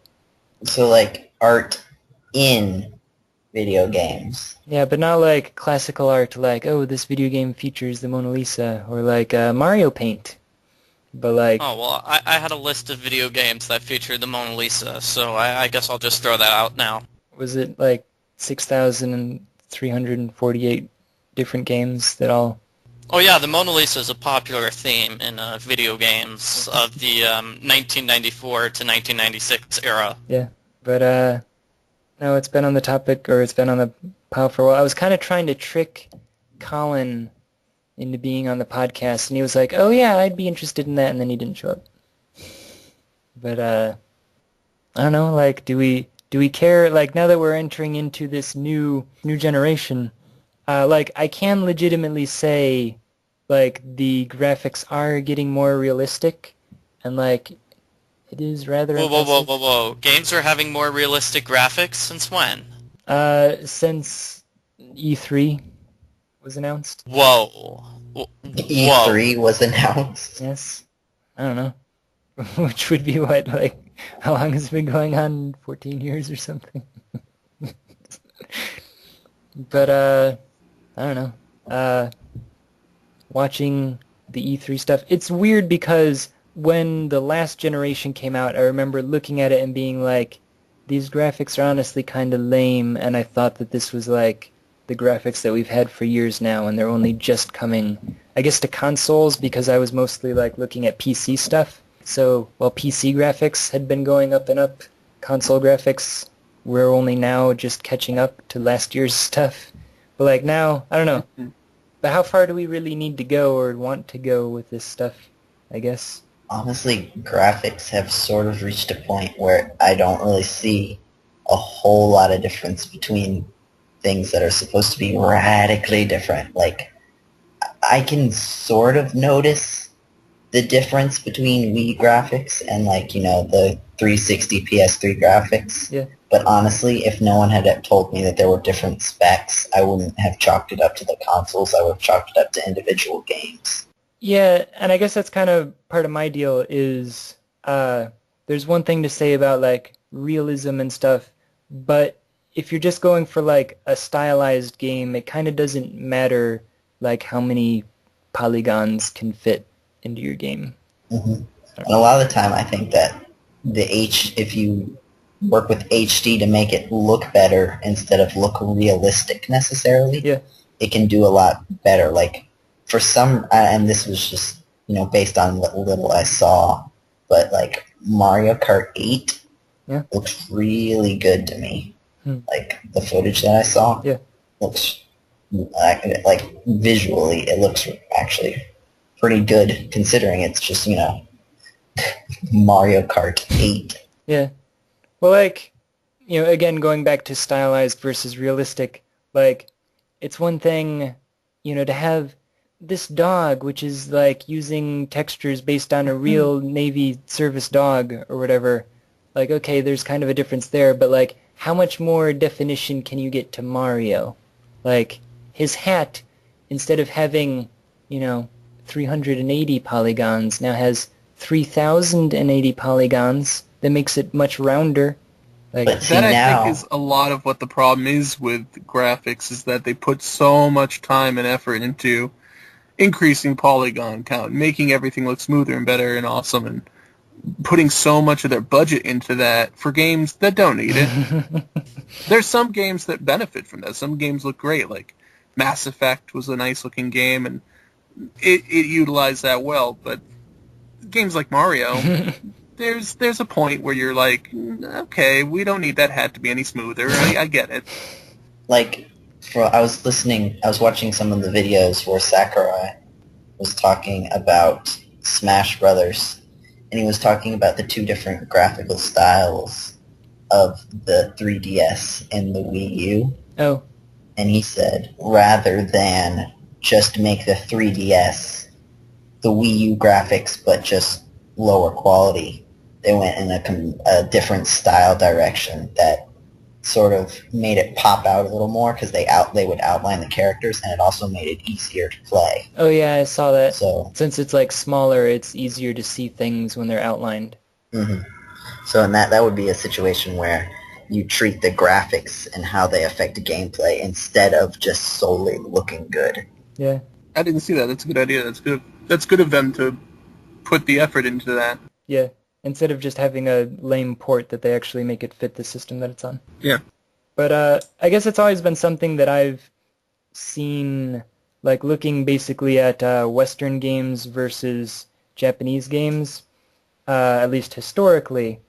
So, like, art in video games. Yeah, but not like classical art, like, oh, this video game features the Mona Lisa, or like Mario Paint. But like... Oh, well, I had a list of video games that featured the Mona Lisa, so I guess I'll just throw that out now. Was it like 6,348 different games that all Oh yeah, the Mona Lisa is a popular theme in video games of the 1994 to 1996 era. Yeah, but no, it's been on the topic, or it's been on the pile for a while. I was kind of trying to trick Colin into being on the podcast, and he was like, "Oh yeah, I'd be interested in that," and then he didn't show up. But I don't know. Like, do we care? Like, now that we're entering into this new generation, like, I can legitimately say, like, the graphics are getting more realistic, and like, it is rather impressive. Whoa. Games are having more realistic graphics since when? Since E3 was announced. Whoa. E3 was announced. Yes. I don't know. Which would be what, like, how long has it been going on? 14 years or something? But, I don't know. Watching the E3 stuff, it's weird because when the last generation came out, I remember looking at it and being like, these graphics are honestly kind of lame, and I thought that this was like the graphics that we've had for years now, and they're only just coming, I guess, to consoles, because I was mostly like looking at PC stuff. So while PC graphics had been going up and up, console graphics were only now just catching up to last year's stuff. But like now, I don't know. But how far do we really need to go or want to go with this stuff, I guess? Honestly, graphics have sort of reached a point where I don't really see a whole lot of difference between things that are supposed to be radically different. Like, I can sort of notice the difference between Wii graphics and, like, you know, the 360 PS3 graphics. Yeah. But honestly, if no one had told me that there were different specs, I wouldn't have chalked it up to the consoles. I would have chalked it up to individual games. Yeah, and I guess that's kind of part of my deal is there's one thing to say about, like, realism and stuff, but if you're just going for, like, a stylized game, it kind of doesn't matter, like, how many polygons can fit into your game. Mm-hmm. And a lot of the time, I think that if you work with HD to make it look better instead of look realistic necessarily, Yeah. it can do a lot better. Like, for some, and this was just, you know, based on what little I saw, but like Mario Kart 8 looks really good to me. Like, the footage that I saw looks like visually, it looks actually pretty good considering it's just, you know, Mario Kart 8. Yeah. Well, like, you know, again, going back to stylized versus realistic, like, it's one thing, you know, to have this dog, which is, like, using textures based on a real Navy service dog or whatever. Like, okay, there's kind of a difference there, but, like, how much more definition can you get to Mario? Like, his hat, instead of having, you know, 380 polygons, now has 3,080 polygons. That makes it much rounder. Like, But see, That, I now, think, is a lot of what the problem is with graphics, is that they put so much time and effort into increasing polygon count, making everything look smoother and better and awesome, and putting so much of their budget into that for games that don't need it. There's some games that benefit from that. Some games look great, like Mass Effect was a nice-looking game, and it utilized that well, but games like Mario... There's a point where you're like, okay, we don't need that hat to be any smoother. I get it. like, I was watching some of the videos where Sakurai was talking about Smash Brothers, and he was talking about the two different graphical styles of the 3DS and the Wii U. oh, And he said, rather than just make the 3DS the Wii U graphics but just lower quality, they went in a different style direction that sort of made it pop out a little more, because they would outline the characters, and it also made it easier to play. oh yeah, I saw that. So, Since it's, like, smaller, it's easier to see things when they're outlined. so in that would be a situation where you treat the graphics and how they affect the gameplay instead of just solely looking good. Yeah. I didn't see that. That's a good idea. That's good of them to put the effort into that. Yeah. Instead of just having a lame port, that they actually make it fit the system that it's on. Yeah. But I guess it's always been something that I've seen like looking basically at Western games versus Japanese games, at least historically,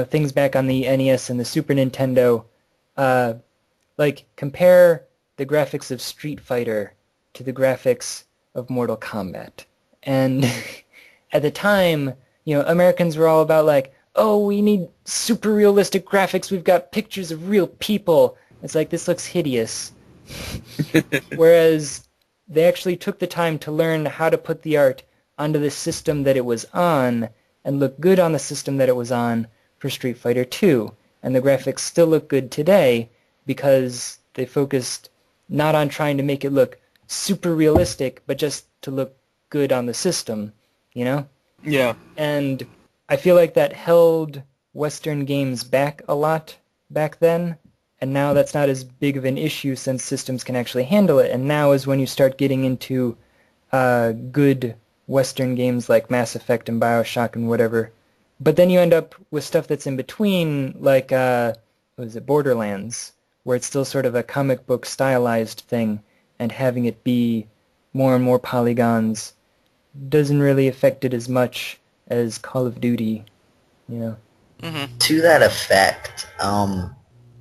things back on the NES and the Super Nintendo, like compare the graphics of Street Fighter to the graphics of Mortal Kombat. And at the time, Americans were all about like, oh, we need super realistic graphics. We've got pictures of real people. It's like, this looks hideous. Whereas they actually took the time to learn how to put the art onto the system that it was on and look good on the system that it was on for Street Fighter 2. And the graphics still look good today because they focused not on trying to make it look super realistic, but just to look good on the system, Yeah. And I feel like that held Western games back a lot back then, and now that's not as big of an issue since systems can actually handle it, and now is when you start getting into good Western games like Mass Effect and Bioshock and whatever. But then you end up with stuff that's in between, like, Borderlands, where it's still sort of a comic book stylized thing, and having it be more and more polygons doesn't really affect it as much as Call of Duty, Mm-hmm. To that effect,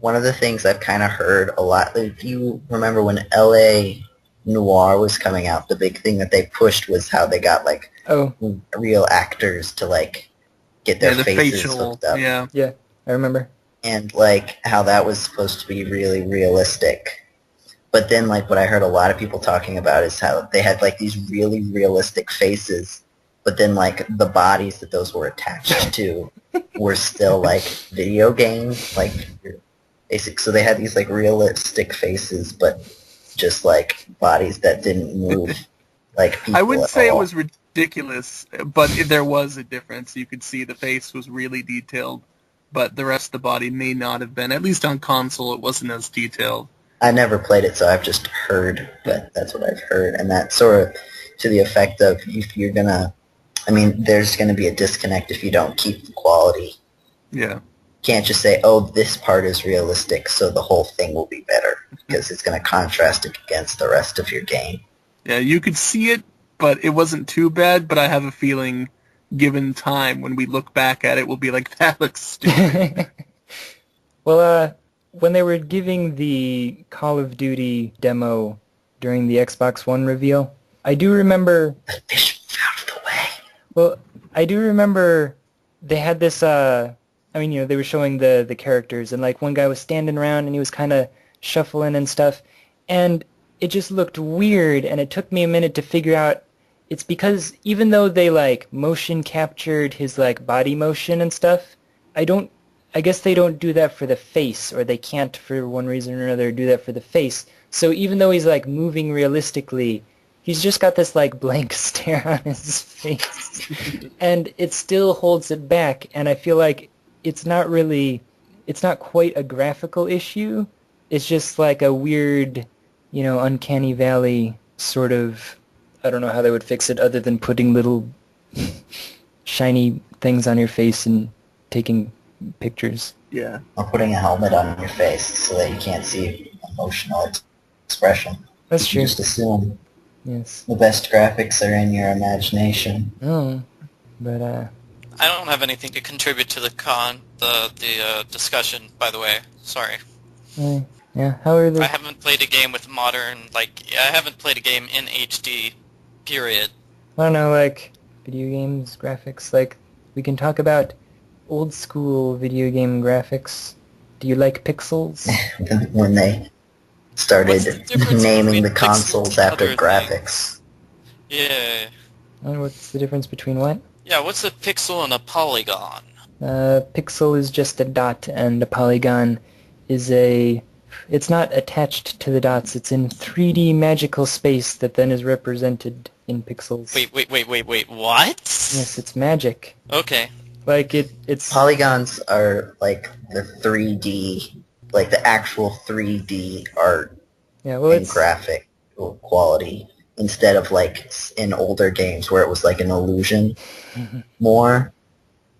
one of the things I've kind of heard a lot, if you remember when LA Noire was coming out, the big thing that they pushed was how they got, like, real actors to, like, get their faces hooked up. Yeah, I remember. And, like, how that was supposed to be really realistic. But then, like, what I heard a lot of people talking about is how they had, like, these really realistic faces, but then, like, the bodies that those were attached to were still, like, video games, like, basic. So they had these, like, realistic faces, but just, like, bodies that didn't move like people I wouldn't say all. it was ridiculous, but there was a difference. You could see the face was really detailed, but the rest of the body may not have been. At least on console, it wasn't as detailed. I never played it, so I've just heard, but that's what I've heard. And that's sort of to the effect of if you're going to, there's going to be a disconnect if you don't keep the quality. Yeah. You can't just say, oh, this part is realistic, so the whole thing will be better, because it's going to contrast it against the rest of your game. Yeah, you could see it, but it wasn't too bad, but I have a feeling, given time, when we look back at it, we'll be like, that looks stupid. Well, when they were giving the Call of Duty demo during the Xbox One reveal, I do remember... The fish out of the way. Well, I do remember they had this, they were showing the characters, and, like, one guy was standing around, and he was kind of shuffling and stuff, and it just looked weird, and it took me a minute to figure out it's because even though they, like, motion captured his, like, body motion and stuff, I guess they don't do that for the face, or they can't, for one reason or another, do that for the face. So even though he's, like, moving realistically, he's just got this, like, blank stare on his face. And it still holds it back, and I feel like it's not quite a graphical issue. It's just, like, a weird, uncanny valley sort of... I don't know how they would fix it other than putting little shiny things on your face and taking pictures. Yeah. Or putting a helmet on your face so that you can't see emotional expression. That's true. Just assume Yes. the best graphics are in your imagination. Oh, but I don't have anything to contribute to the discussion, by the way. Sorry. Yeah, how are the... I haven't played a game with I haven't played a game in HD, period. I don't know, like, video games, graphics, like, we can talk about old school video game graphics. Do you like pixels? When they started naming the between consoles pixels and after other graphics. Yeah. What's the difference between what? Yeah, what's a pixel and a polygon? Pixel is just a dot, and a polygon is it's not attached to the dots. It's in 3D magical space that then is represented in pixels. Wait, what? Yes, it's magic. Okay. Like, it's... Polygons are like the 3D, like the actual 3D art and graphic quality, instead of like in older games where it was like an illusion more.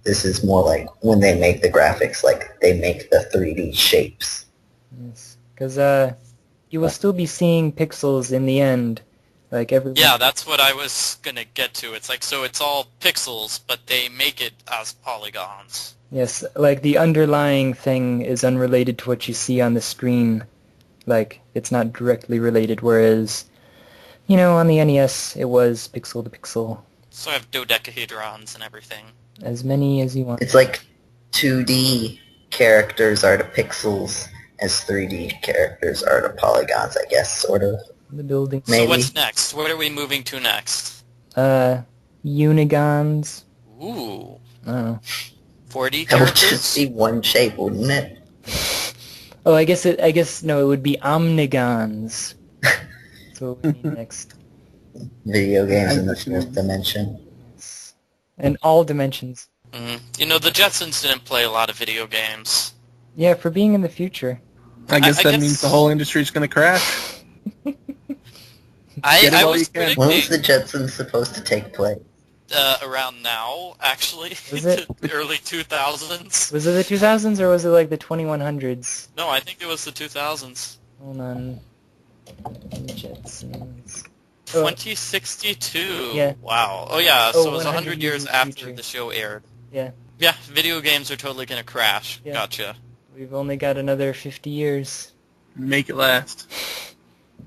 This is more like when they make the graphics, like they make the 3D shapes. Yes, because you will still be seeing pixels in the end, Like everyone. Yeah, that's what I was gonna get to. It's like, so it's all pixels, but they make it as polygons. Yes, like the underlying thing is unrelated to what you see on the screen. Like, it's not directly related, whereas, on the NES, it was pixel to pixel. So I have dodecahedrons and everything. As many as you want. It's like 2D characters are to pixels as 3D characters are to polygons, I guess, sort of. The building. Maybe. So what's next? What are we moving to next? Unigons. Ooh. Oh. 4D That would characters? just be one shape, wouldn't it? Oh, I guess no, it would be omnigons. That's what we need next. Video games in the fifth dimension. And all dimensions. Mm-hmm. The Jetsons didn't play a lot of video games. Yeah, for being in the future. I guess that means the whole industry's going to crash. I was predicting When was the Jetsons supposed to take place? around now, actually. Was it? The early 2000s. Was it the 2000s or was it like the 2100s? No, I think it was the 2000s. Hold on. Jetsons. 2062. Yeah. Wow. Oh yeah, so it was 100 100 years in the after future. the show aired. Yeah. Yeah, video games are totally gonna crash. Yeah. Gotcha. We've only got another 50 years. Make it last.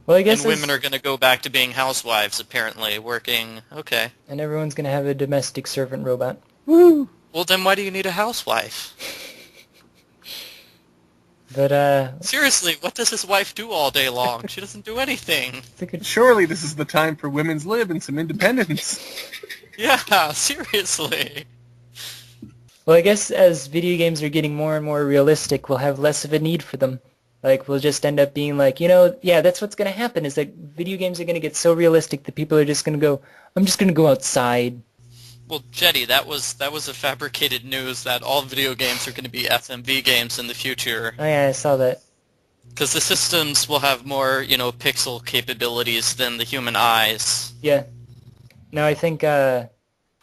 Well, I guess And women are gonna go back to being housewives, apparently, working... Okay. And everyone's gonna have a domestic servant robot. Woo! Well, then why do you need a housewife? But, Seriously, what does his wife do all day long? She doesn't do anything. it's a good... Surely this is the time for women's lib and some independence. Yeah, seriously. Well, I guess as video games are getting more and more realistic, we'll have less of a need for them. Like, we'll just end up being like, yeah, that's what's going to happen, is that video games are going to get so realistic that people are just going to go, I'm just going to go outside. Well, Jetty, that was a fabricated news that all video games are going to be FMV games in the future. Oh, yeah, I saw that. Because the systems will have more, pixel capabilities than the human eyes. Yeah. No, I think,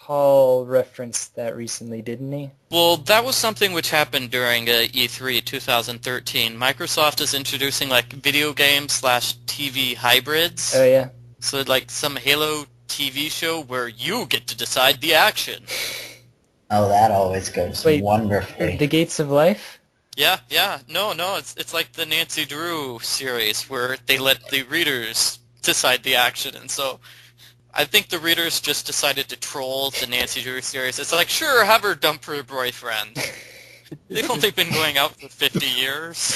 Paul referenced that recently, didn't he? Well, that was something which happened during E3 2013. Microsoft is introducing, video game/TV hybrids. Oh, yeah. So, some Halo TV show where you get to decide the action. Oh, that always goes Wait, wonderfully. The Gates of Life? Yeah. No, it's like the Nancy Drew series where they let the readers decide the action, and so I think the readers just decided to troll the Nancy Drew series. It's like, sure, have her dump her boyfriend. They've only been going out for 50 years.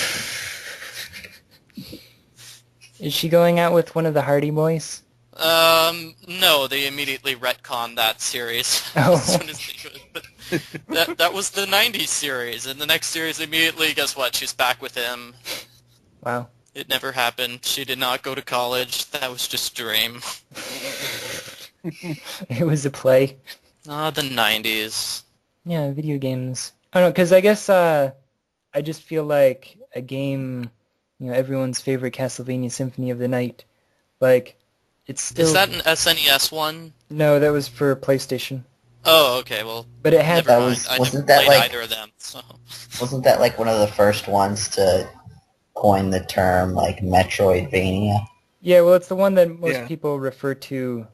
Is she going out with one of the Hardy Boys? No, they immediately retconned that series Oh. as soon as they could. But that was the 90s series, and the next series immediately, guess what, she's back with him. Wow. It never happened. She did not go to college. That was just a dream. It was a play. Ah, the 90s. Yeah, video games. I don't know, because I guess, I just feel like a game, everyone's favorite Castlevania Symphony of the Night, it's still... Is that an SNES one? No, that was for PlayStation. Oh, okay, well, But it had... never That mind. was- I wasn't never that played like- either of them, so... Wasn't that one of the first ones to coin the term Metroidvania? Yeah, well, it's the one that most Yeah. people refer to,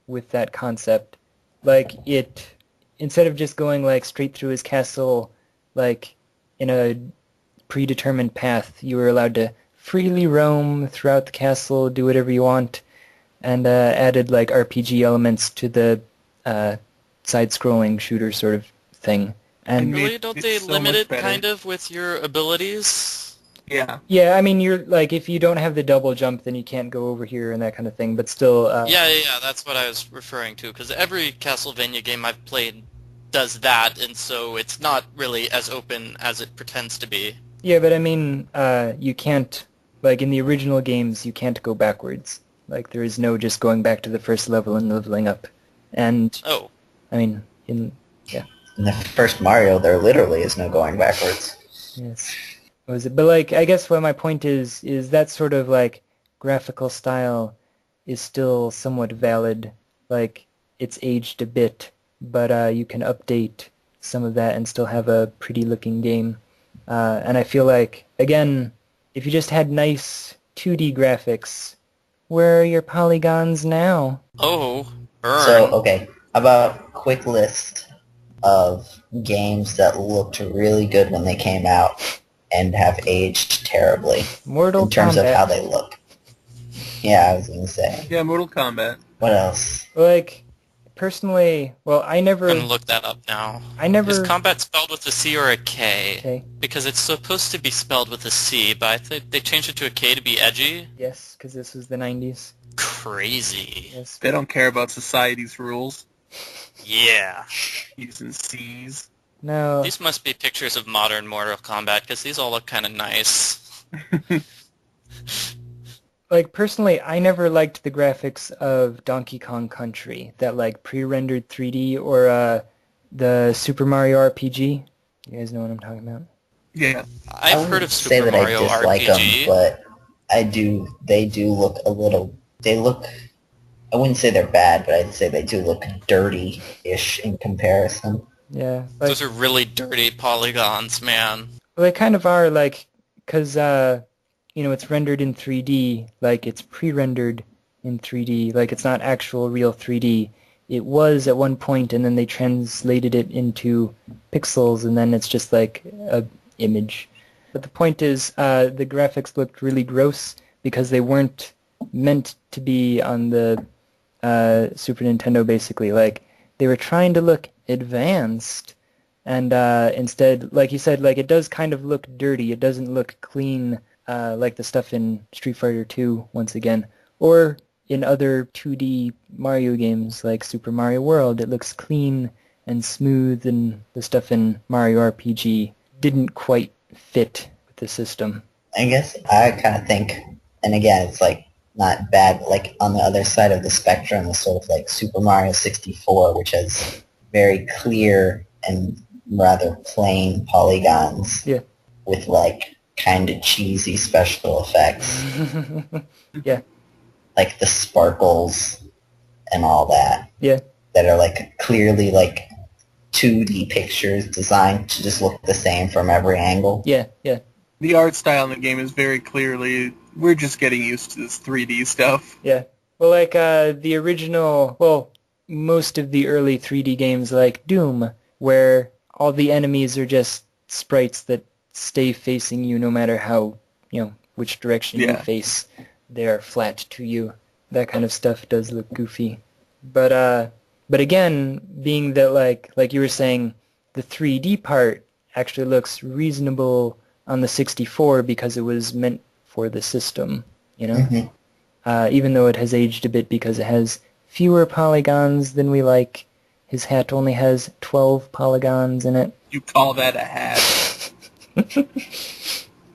with that concept. It, instead of just going, straight through his castle, in a predetermined path, you were allowed to freely roam throughout the castle, do whatever you want, and added, RPG elements to the side-scrolling shooter sort of thing. And made Really, don't it they so limit much it, better. kind of, with your abilities? Yeah. yeah, I mean, you're, if you don't have the double jump, then you can't go over here and that kind of thing, but still... Yeah, that's what I was referring to, because every Castlevania game I've played does that, and so it's not really as open as it pretends to be. Yeah, but I mean, you can't, in the original games, you can't go backwards. There is no just going back to the first level and leveling up. And, Oh. I mean, In the first Mario, there literally is no going backwards. yes. What was it? But, I guess what my point is that sort of, graphical style is still somewhat valid. It's aged a bit, but you can update some of that and still have a pretty-looking game. And I feel again, if you just had nice 2D graphics, Where are your polygons now? Oh, burn. So, okay, how about a quick list of games that looked really good when they came out and have aged terribly Mortal in terms of Kombat. how they look. Yeah, I was going to say. Yeah, Mortal Kombat. What else? Like, personally, well, I I'm never... gonna look that up now. Is combat spelled with a C or a K? Okay. Because it's supposed to be spelled with a C, but I think they changed it to a K to be edgy. Yes, because this was the 90s. Crazy. Yes. They don't care about society's rules. Yeah. Using C's. No. These must be pictures of modern Mortal Kombat, because these all look kind of nice. Like, personally, I never liked the graphics of Donkey Kong Country, that, like, pre-rendered 3D, or, the Super Mario RPG. You guys know what I'm talking about? Yeah. I've heard of say Super that Mario I dislike RPG. them, but they do look a little, I wouldn't say they're bad, but I'd say they do look dirty-ish in comparison. Yeah. Like, Those are really dirty polygons, man. well, they kind of are, like, because, it's rendered in 3D, like, it's pre-rendered in 3D, like, it's not actual real 3D. It was at one point, and then they translated it into pixels, and then it's just, like, a image. But the point is, the graphics looked really gross because they weren't meant to be on the Super Nintendo, basically. Like, they were trying to look advanced, and instead, like you said, like, it does kind of look dirty. It doesn't look clean like the stuff in Street Fighter 2, once again. Or in other 2D Mario games like Super Mario World, it looks clean and smooth, and the stuff in Mario RPG didn't quite fit with the system. I guess I kind of think, and again, it's like not bad, but like on the other side of the spectrum is sort of like Super Mario 64, which has very clear and rather plain polygons Yeah. with like kind of cheesy special effects, Yeah. like the sparkles and all that, Yeah. that are like clearly like 2D pictures designed to just look the same from every angle. Yeah. Yeah. The art style in the game is very clearly, we're just getting used to this 3D stuff. Yeah. Well, like, the original, well, most of the early 3D games like Doom, where all the enemies are just sprites that stay facing you no matter how, which direction you face. They're flat to you. That kind of stuff does look goofy. But again, being that, like you were saying, the 3D part actually looks reasonable on the 64 because it was meant for the system, Mm-hmm. Even though it has aged a bit because it has fewer polygons than we like. His hat only has 12 polygons in it. You call that a hat?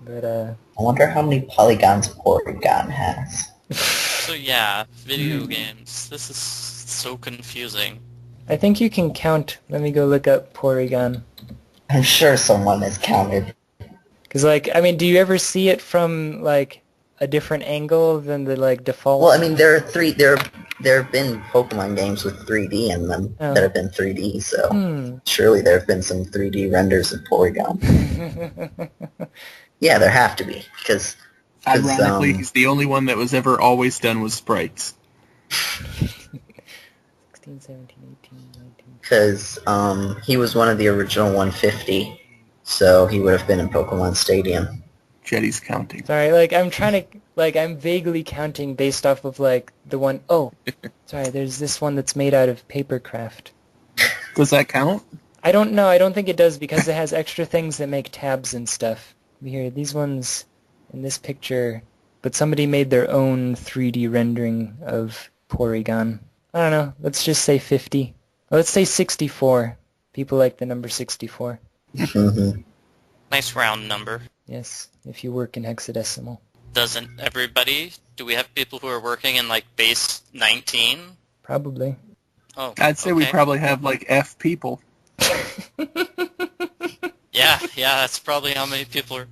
But, I wonder how many polygons Porygon has. So yeah, video games. This is so confusing. I think you can count. Let me go look up Porygon. I'm sure someone has counted. Because, do you ever see it from, a different angle than the, default? Well, I mean, there have been Pokemon games with 3D in them that have been 3D, so surely there have been some 3D renders of Porygon. Yeah, there have to be, because... Ironically, he's the only one that was ever always done with sprites. 16, 17, 18, 19... Because he was one of the original 150, so he would have been in Pokemon Stadium. Jetty's counting. Sorry, I'm trying to... I'm vaguely counting based off of, the one... Oh, sorry, there's this one that's made out of papercraft. Does that count? I don't know. I don't think it does because it has extra things that make tabs and stuff. Here, these ones in this picture, but somebody made their own 3D rendering of Porygon. I don't know. Let's just say 50. Let's say 64. People like the number 64. Mm-hmm. Nice round number. Yes, if you work in hexadecimal. Doesn't everybody? Do we have people who are working in base 19? Probably. Oh, I'd say we okay. probably have F people. Yeah, that's probably how many people are...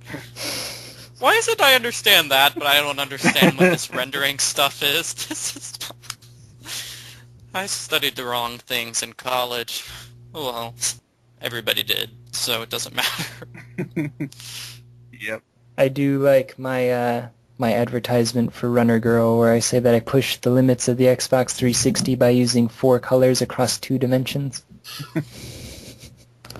Why is it I understand that, but I don't understand what this rendering stuff is? This is... I studied the wrong things in college. Oh well, everybody did, so it doesn't matter. Yep. I do like my my advertisement for Runner Girl, where I say that I pushed the limits of the Xbox 360 by using 4 colors across 2 dimensions?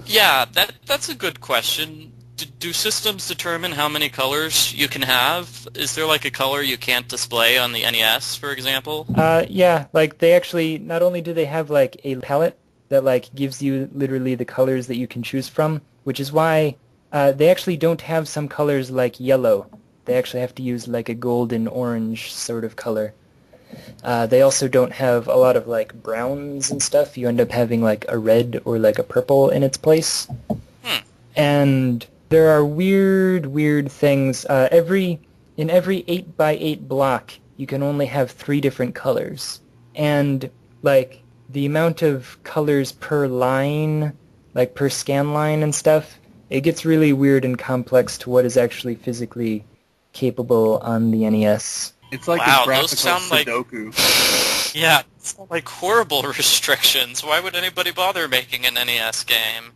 Yeah, that's a good question. Do systems determine how many colors you can have? Is there like a color you can't display on the NES, for example? Yeah, like they actually, not only do they have like a palette that like gives you literally the colors that you can choose from, which is why they actually don't have some colors like yellow. They actually have to use like a golden orange sort of color. They also don't have a lot of like browns and stuff. You end up having like a red or like a purple in its place. And there are weird things. In every 8x8 block, you can only have 3 different colors. And like the amount of colors per line, like per scan line and stuff, it gets really weird and complex to what is actually physically capable on the NES. It's like Wow, a graphical those sound Sudoku. Yeah, it's like horrible restrictions. Why would anybody bother making an NES game?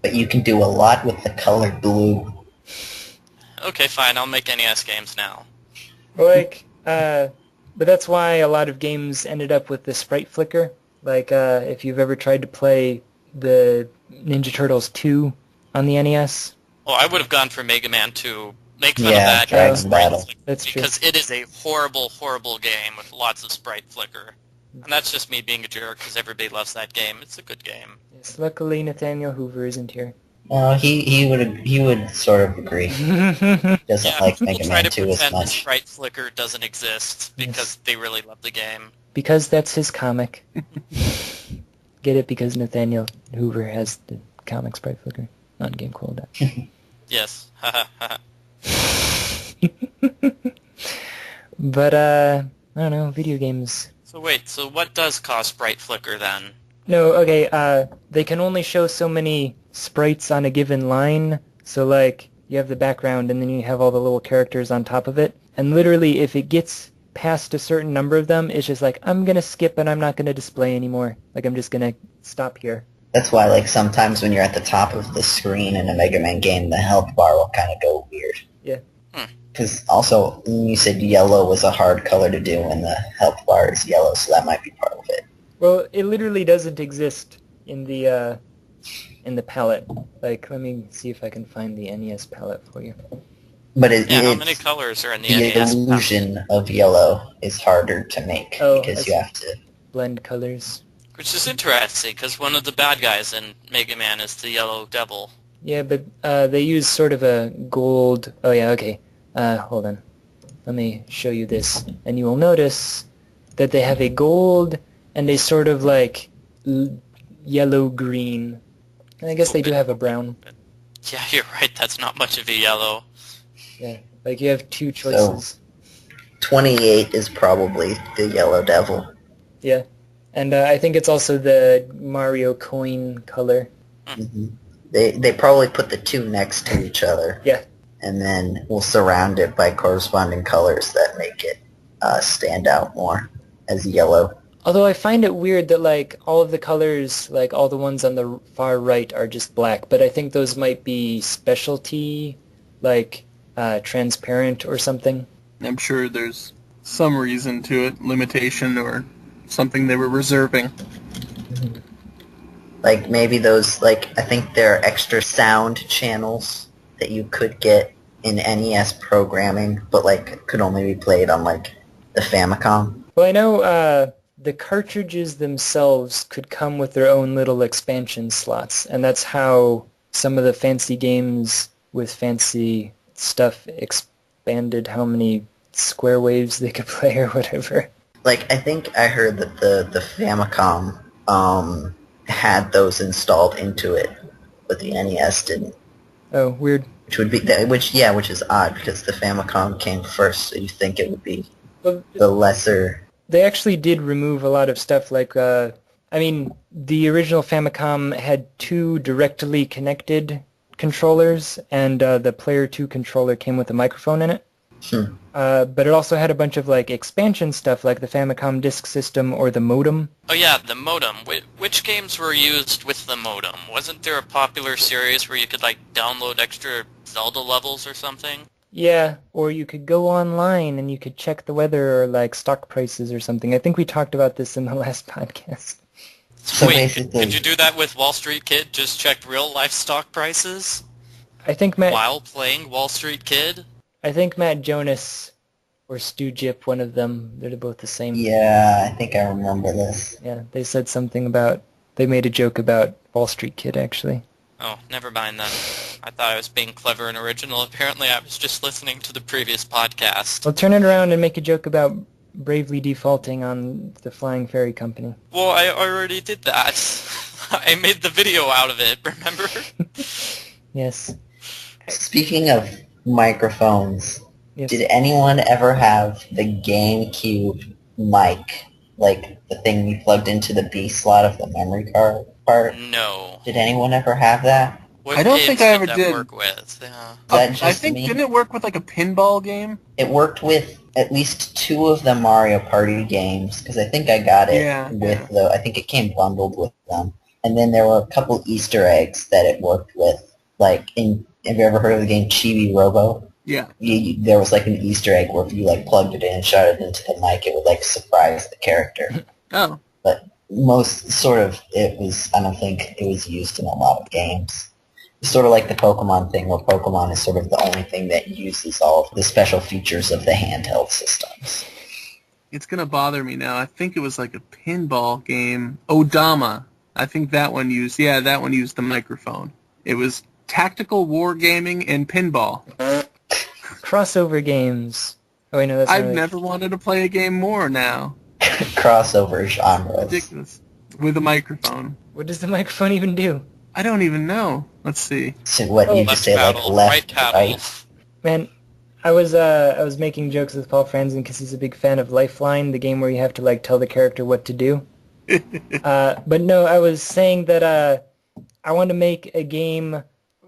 But you can do a lot with the color blue. Okay, fine, I'll make NES games now. Like, but that's why a lot of games ended up with the sprite flicker. Like, if you've ever tried to play the Ninja Turtles 2 on the NES. Well, I would have gone for Mega Man 2. Make fun Yeah, of that Dragon game, Battle. That's true. because it is a horrible game with lots of sprite flicker. And that's just me being a jerk because everybody loves that game. It's a good game. Yes, luckily Nathaniel Hoover isn't here. He would sort of agree. Doesn't Yeah, like people Mega try Man to 2 as pretend the much. sprite flicker doesn't exist because Yes. they really love the game. Because that's his comic. Get it? Because Nathaniel Hoover has the comic sprite flicker on GameCola. Yes. But, I don't know, video games. So wait, so what does cause sprite flicker then? No, okay, they can only show so many sprites on a given line, so like, you have the background and then you have all the little characters on top of it, and literally if it gets past a certain number of them, it's just like, I'm gonna skip and I'm not gonna display anymore. Like, I'm just gonna stop here. That's why, like, sometimes when you're at the top of the screen in a Mega Man game, the health bar will kind of go weird. Yeah. Because also, you said yellow was a hard color to do, and the health bar is yellow, so that might be part of it. Well, it literally doesn't exist in the palette. Like, let me see if I can find the NES palette for you. But How many colors are in the the NES? illusion of yellow is harder to make Oh, because I you have to. Blend colors. Which is interesting, because one of the bad guys in Mega Man is the Yellow Devil. Yeah, but they use sort of a gold... Oh, yeah, okay. Hold on. Let me show you this. And you will notice that they have a gold and a sort of like yellow-green. And I guess they do have a brown. Yeah, you're right, that's not much of a yellow. Yeah, like you have 2 choices. 28 is probably the Yellow Devil. Yeah. And I think it's also the Mario coin color. Hmm. They probably put the 2 next to each other. Yeah. And then we'll surround it by corresponding colors that make it stand out more as yellow. Although I find it weird that like all of the colors, like all the ones on the far right are just black, but I think those might be specialty, like transparent or something. I'm sure there's some reason to it, limitation or something they were reserving. Like maybe those, like, I think there are extra sound channels that you could get in NES programming, but like could only be played on like the Famicom. Well, I know the cartridges themselves could come with their own little expansion slots, and that's how some of the fancy games with fancy stuff expanded how many square waves they could play or whatever. Like, I think I heard that the Famicom had those installed into it, but the NES didn't. Oh, weird. Which would be which is odd because the Famicom came first, so you think it would be Well, the lesser. they actually did remove a lot of stuff, like, I mean, the original Famicom had 2 directly connected controllers, and the Player 2 controller came with a microphone in it. But it also had a bunch of, like, expansion stuff, like the Famicom Disk System or the modem. Oh yeah, the modem. Which games were used with the modem? Wasn't there a popular series where you could, like, download extra Zelda levels or something? Yeah, or you could go online and you could check the weather or like stock prices or something. I think we talked about this in the last podcast. So Wait, basically, could you do that with Wall Street Kid? Just check real life stock prices I think Matt while playing Wall Street Kid? Jonas or Stu Jip, one of them, they're both the same. yeah, I think I remember this. Yeah, they said something about, they made a joke about Wall Street Kid, actually. Oh, never mind then. I thought I was being clever and original. Apparently I was just listening to the previous podcast. Well, turn it around and make a joke about bravely defaulting on the Flying Fairy Company. Well, I already did that. I made the video out of it, remember? Yes. Speaking of microphones, Yes. did anyone ever have the GameCube mic, like the thing you plugged into the B slot of the memory card part? No. Did anyone ever have that? What I don't games think I ever that did. work with? Yeah. Is that just I think, me? didn't it work with like a pinball game? It worked with at least 2 of the Mario Party games, because I think I got it with the, I think it came bundled with them. And then there were a couple Easter eggs that it worked with, like have you ever heard of the game Chibi Robo? Yeah. There was like an Easter egg where if you like plugged it in and shot it into the mic, it would like surprise the character. Oh. But most sort of it was, I don't think it was used in a lot of games. It's sort of like the Pokemon thing, where Pokemon is sort of the only thing that uses all of the special features of the handheld systems. It's going to bother me now. I think it was like a pinball game. Odama. I think that one used the microphone. It was tactical wargaming and pinball. Crossover games. Oh, wait, no, that's not I've right. never wanted to play a game more now. Crossover genres. Ridiculous. With a microphone. What does the microphone even do? I don't even know. Let's see. So what, you just Left say like paddle, left, right paddle. right? Man, I was making jokes with Paul Franzen because he's a big fan of Lifeline, the game where you have to like tell the character what to do. But no, I was saying that I want to make a game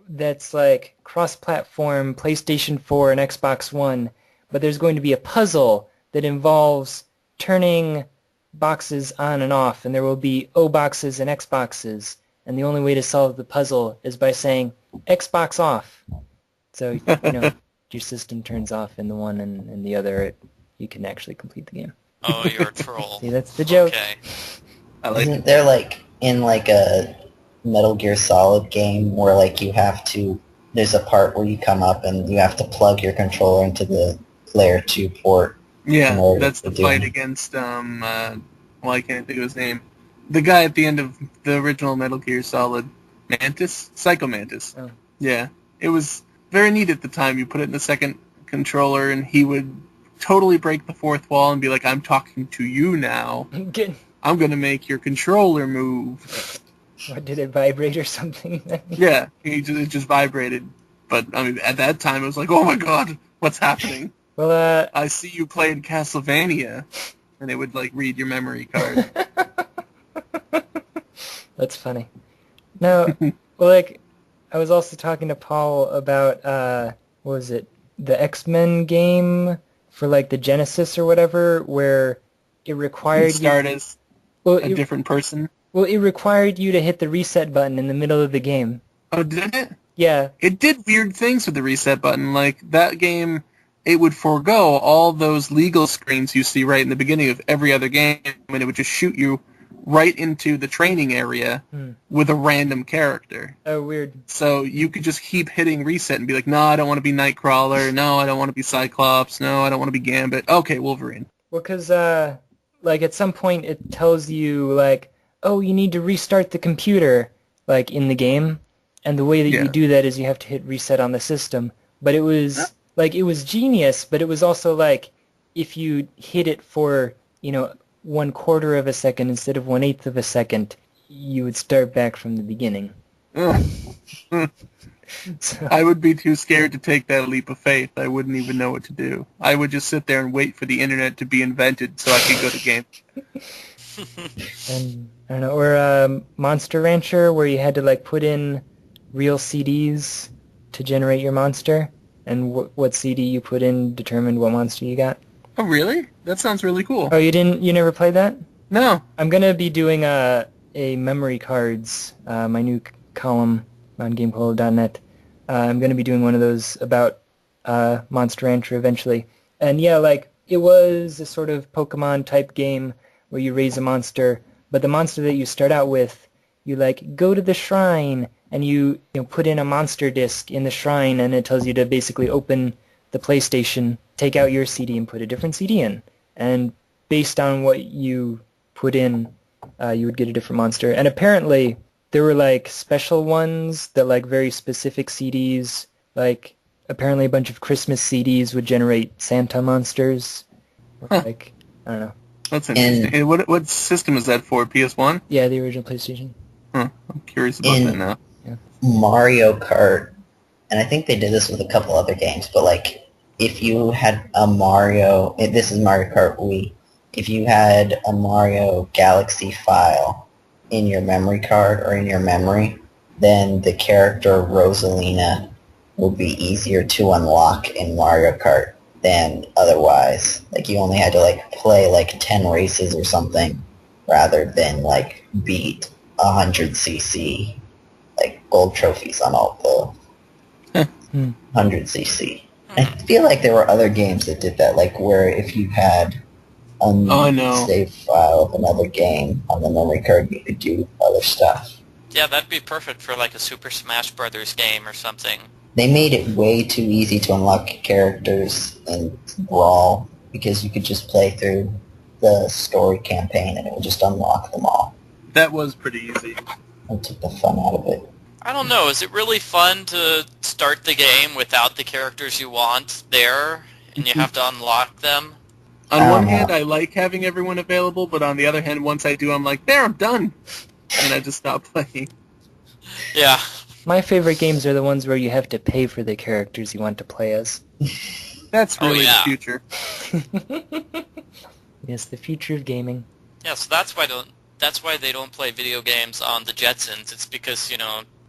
that's like cross-platform, PlayStation 4 and Xbox One, but there's going to be a puzzle that involves turning boxes on and off, and there will be O boxes and X boxes, and the only way to solve the puzzle is by saying Xbox off. So, you know, your system turns off in the one and the other, you can actually complete the game. Oh, you're a troll. See, that's the joke. Okay. I like Isn't there like in like a Metal Gear Solid game where like you have to, there's a part where you come up and you have to plug your controller into the Layer 2 port. Yeah, that's the fight against, I can't think of his name. The guy at the end of the original Metal Gear Solid, Mantis? Psycho Mantis. Oh. Yeah, it was very neat at the time. You put it in the second controller and he would totally break the fourth wall and be like, I'm talking to you now. I'm going to make your controller move. What, did it vibrate or something? Yeah, it just vibrated. But, I mean, at that time it was like, oh my god, what's happening? Well, I see you playing Castlevania. And it would, like, read your memory card. that's funny. No, well, like, I was also talking to Paul about, what was it, the X-Men game for, like, the Genesis or whatever, where it required Start as a different person. Well, it required you to hit the reset button in the middle of the game. Oh, did it? Yeah. It did weird things with the reset button. Like, that game, it would forego all those legal screens you see right in the beginning of every other game, and it would just shoot you right into the training area with a random character. Oh, weird. So you could just keep hitting reset and be like, no, I don't want to be Nightcrawler. No, I don't want to be Cyclops. No, I don't want to be Gambit. Okay, Wolverine. Well, because, like, at some point it tells you, like, oh, you need to restart the computer, like, in the game. And the way that you do that is you have to hit reset on the system. But it was, like, it was genius, but it was also, like, if you hit it for, 1/4 of a second instead of 1/8 of a second, you would start back from the beginning. So, I would be too scared to take that leap of faith. I wouldn't even know what to do. I would just sit there and wait for the internet to be invented so I could go to game. and, I don't know, or Monster Rancher, where you had to, like, put in real CDs to generate your monster, and what CD you put in determined what monster you got. Oh, really? That sounds really cool. Oh, you never played that? No. I'm gonna be doing a memory cards, my new column on GameCola.net. I'm gonna be doing one of those about Monster Rancher eventually. And yeah, like, it was a sort of Pokemon-type game where you raise a monster, but the monster that you start out with, you, like, go to the shrine, and you put in a monster disc in the shrine, and it tells you to basically open the PlayStation, take out your CD, and put a different CD in. And based on what you put in, you would get a different monster. And apparently, there were, like, special ones that, like, very specific CDs, like, apparently a bunch of Christmas CDs would generate Santa monsters. Like, I don't know. That's interesting. Hey, what system is that for? PS1? Yeah, the original PlayStation. Huh. I'm curious about that now. Yeah. Mario Kart, and I think they did this with a couple other games, but like if you had a Mario, this is Mario Kart Wii, if you had a Mario Galaxy file in your memory card or in your memory, then the character Rosalina would be easier to unlock in Mario Kart than otherwise. Like you only had to like play like 10 races or something rather than like beat 100cc like gold trophies on all the 100cc. I feel like there were other games that did that, like where if you had a save file of another game on the memory card, you could do other stuff. Yeah, that'd be perfect for like a Super Smash Brothers game or something. They made it way too easy to unlock characters in Brawl because you could just play through the story campaign and it would just unlock them all. That was pretty easy. It took the fun out of it. I don't know, is it really fun to start the game without the characters you want there, and you have to unlock them? On one hand, I like having everyone available, but on the other hand, once I do, I'm like, there, I'm done! And I just stop playing. Yeah. My favorite games are the ones where you have to pay for the characters you want to play as. That's really the future. Yes, the future of gaming. Yeah, so that's why they don't play video games on the Jetsons. It's because,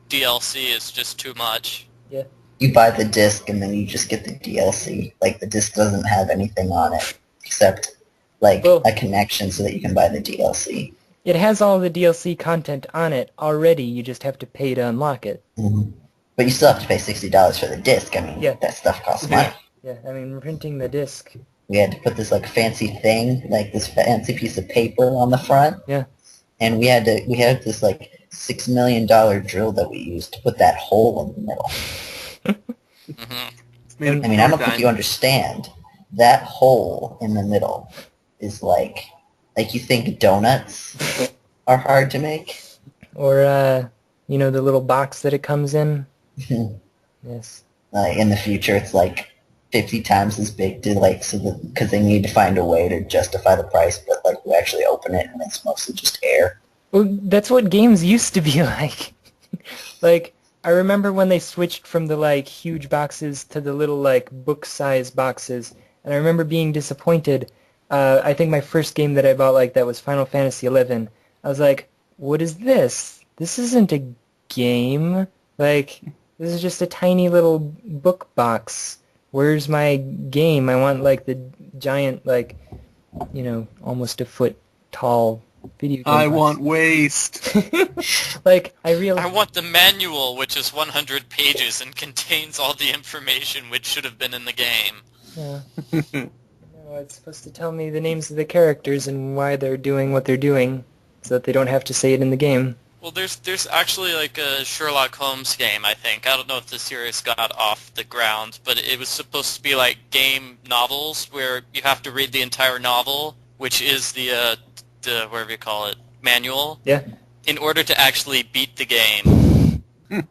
DLC is just too much. Yeah. You buy the disc and then you just get the DLC. Like, the disc doesn't have anything on it except, like, a connection so that you can buy the DLC. It has all the DLC content on it already. You just have to pay to unlock it. Mm-hmm. But you still have to pay $60 for the disc. I mean, that stuff costs money. Yeah, I mean, printing the disc. We had to put this, like, fancy thing, like this fancy piece of paper on the front. Yeah. And we had this, like, $6 million drill that we used to put that hole in the middle. Mm-hmm. I mean, I don't think you understand. That hole in the middle is like you think donuts are hard to make? Or, the little box that it comes in? Yes. In the future, it's like 50 times as big to, like, because they need to find a way to justify the price, but, like, you actually open it and it's mostly just air. Well, that's what games used to be like. Like, I remember when they switched from the, like, huge boxes to the little, like, book-size boxes, and I remember being disappointed. I think my first game that I bought like that was Final Fantasy XI. I was like, what is this? This isn't a game. Like, this is just a tiny little book box. Where's my game? I want, like, the giant, like, almost a foot tall video game. I want waste. Like, I want the manual, which is 100 pages and contains all the information which should have been in the game. Yeah. It's supposed to tell me the names of the characters and why they're doing what they're doing, so that they don't have to say it in the game. Well, there's actually like a Sherlock Holmes game, I think. I don't know if the series got off the ground, but it was supposed to be like game novels where you have to read the entire novel, which is the whatever you call it, manual. Yeah. In order to actually beat the game.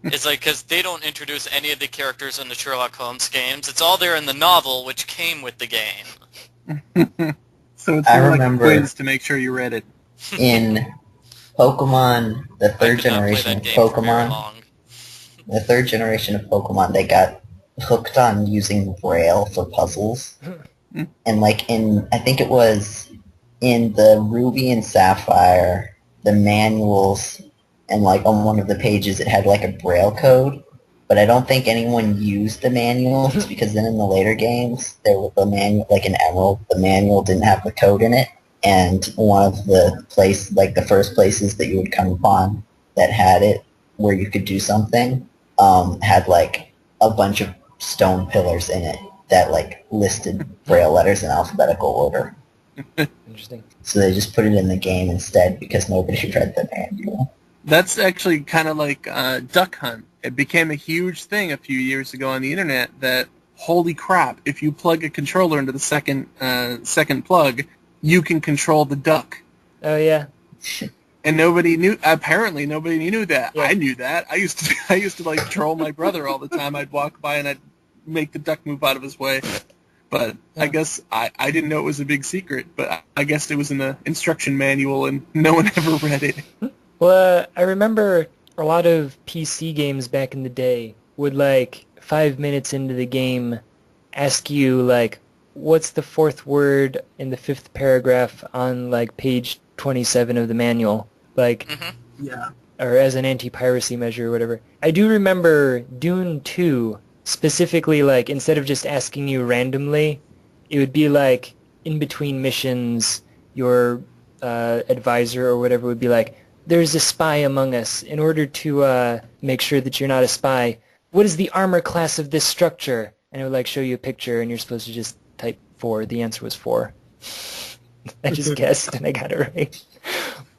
It's like, because they don't introduce any of the characters in the Sherlock Holmes games. It's all there in the novel, which came with the game. So it's like a quiz to make sure you read it. In Pokemon, the third generation of Pokemon, they got hooked on using Braille for puzzles. And like I think it was in the Ruby and Sapphire, the manuals, and like on one of the pages it had like a Braille code, but I don't think anyone used the manuals because then in the later games there was the manual, like in Emerald, the manual didn't have the code in it, and one of the the first places that you would come upon that had it where you could do something had like a bunch of stone pillars in it that like listed Braille letters in alphabetical order. Interesting. So they just put it in the game instead because nobody read the manual. That's actually kind of like Duck Hunt. It became a huge thing a few years ago on the internet that, holy crap, if you plug a controller into the second plug, you can control the duck. Oh yeah. And nobody knew. Apparently, nobody knew that. Yeah. I knew that. I used to like troll my brother all the time. I'd walk by and I'd make the duck move out of his way. But I guess I didn't know it was a big secret. But I guess it was in the instruction manual, and no one ever read it. Well, I remember a lot of PC games back in the day would, like, 5 minutes into the game ask you, like, what's the fourth word in the fifth paragraph on, like, page 27 of the manual? Like, Yeah. or as an anti-piracy measure or whatever. I do remember Dune 2, specifically, like, instead of just asking you randomly, it would be, like, in between missions, your advisor or whatever would be like, there's a spy among us. In order to make sure that you're not a spy, what is the armor class of this structure? And it would, like, show you a picture, and you're supposed to just type 4. The answer was 4. I just guessed, and I got it right.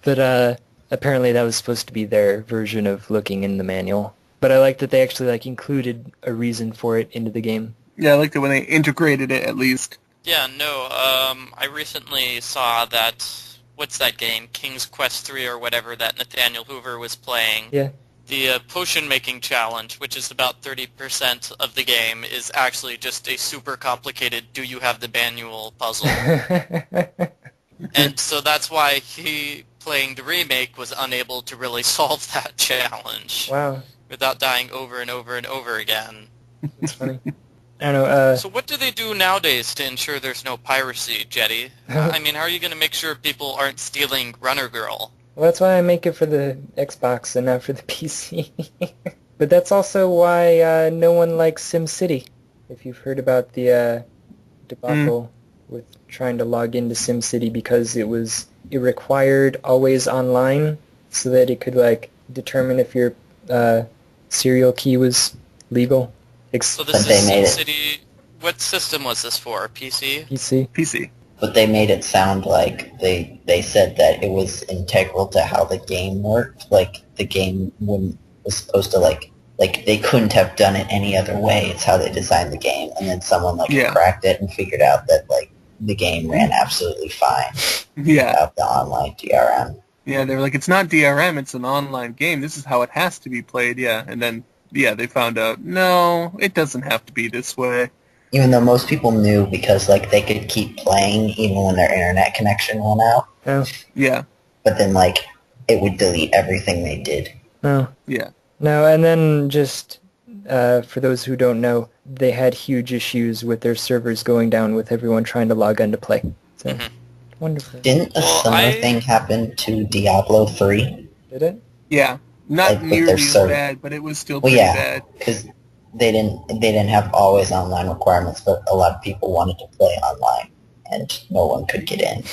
But apparently that was supposed to be their version of looking in the manual. But I like that they actually, like, included a reason for it into the game. Yeah, I liked it when they integrated it, at least. Yeah, no, I recently saw that, what's that game, King's Quest 3 or whatever that Nathaniel Hoover was playing. Yeah. The potion making challenge, which is about 30% of the game, is actually just a super complicated do you have the manual puzzle. And so that's why he, playing the remake, was unable to really solve that challenge. Wow. Without dying over and over and over again. That's funny. I don't know, So what do they do nowadays to ensure there's no piracy, Jetty? I mean, how are you going to make sure people aren't stealing Runner Girl? well, that's why I make it for the Xbox and not for the PC. But that's also why no one likes SimCity. If you've heard about the debacle with trying to log into SimCity because it required always online so that it could, like, determine if your serial key was legal. So this But they is made it. SimCity. What system was this for? PC? PC. PC. But they made it sound like they said that it was integral to how the game worked. Like the game was supposed to like they couldn't have done it any other way. It's how they designed the game, and then someone cracked it and figured out that like the game ran absolutely fine Yeah. without the online DRM. Yeah, they were like, it's not DRM, it's an online game. This is how it has to be played, yeah. And then, yeah, they found out, no, it doesn't have to be this way. Even though most people knew because like they could keep playing even when their internet connection went out. Oh. Yeah. But then like it would delete everything they did. Oh. Yeah. No, and then just for those who don't know, they had huge issues with their servers going down with everyone trying to log on to play. So, wonderful. Didn't a similar thing happen to Diablo 3? Did it? Yeah. Not Like, with nearly their as server. bad, but it was still Well, pretty yeah, bad. because they didn't have always online requirements, but a lot of people wanted to play online, and no one could get in.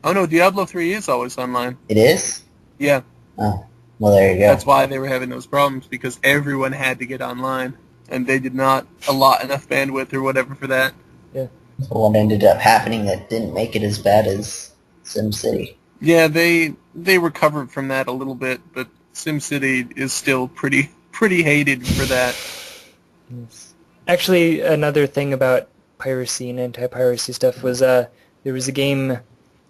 Oh no, Diablo 3 is always online. It is? Yeah. Oh, well, there you go. That's why they were having those problems, because everyone had to get online, and they did not allot enough bandwidth or whatever for that. Yeah. So what ended up happening that didn't make it as bad as SimCity. Yeah, they recovered from that a little bit, but SimCity is still pretty hated for that. Yes. Actually, another thing about piracy and anti-piracy stuff was there was an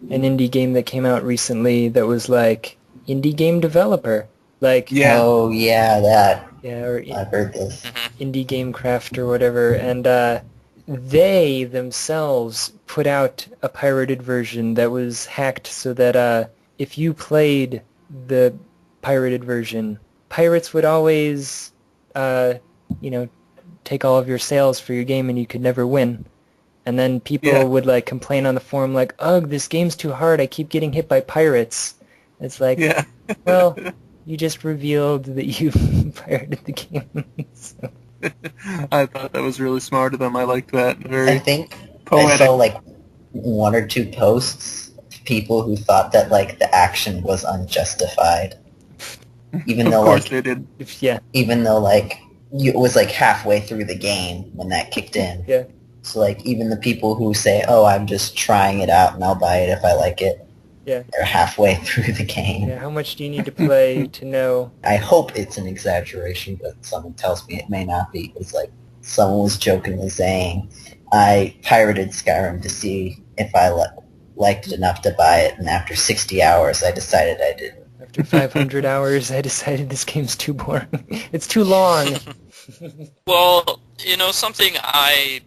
indie game that came out recently that was like indie game developer, like Yeah. Oh, yeah, that. yeah, or I've heard this. indie game craft or whatever, and they themselves put out a pirated version that was hacked so that if you played the pirated version, pirates would always, take all of your sales for your game and you could never win. And then people would like complain on the forum like, ugh, this game's too hard, I keep getting hit by pirates. It's like, Yeah. well, you just revealed that you pirated the game. So. I thought that was really smart of them. I liked that. I Very think I poetic. saw like one or two posts of people who thought that like the action was unjustified. Even Of though course like they did. Yeah. even though like it was like halfway through the game when that kicked in. Yeah. So like even the people who say, "Oh, I'm just trying it out and I'll buy it if I like it," Yeah. they're halfway through the game. Yeah, how much do you need to play to know? I hope it's an exaggeration, but someone tells me it may not be. It's like someone was jokingly saying, "I pirated Skyrim to see if I liked it enough to buy it, and after 60 hours, I decided I didn't." After 500 hours, I decided this game's too boring. It's too long. Well, something I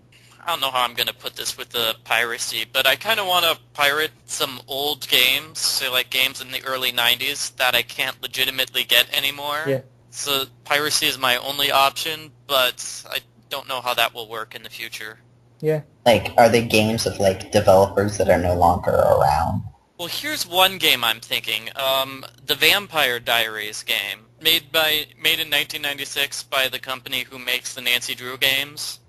don't know how I'm going to put this with the piracy, but I kind of want to pirate some old games, say like games in the early 90s that I can't legitimately get anymore. Yeah. So piracy is my only option, but I don't know how that will work in the future. Yeah. Like, are they games of like developers that are no longer around? Well, here's one game I'm thinking. The Vampire Diaries game, made in 1996 by the company who makes the Nancy Drew games.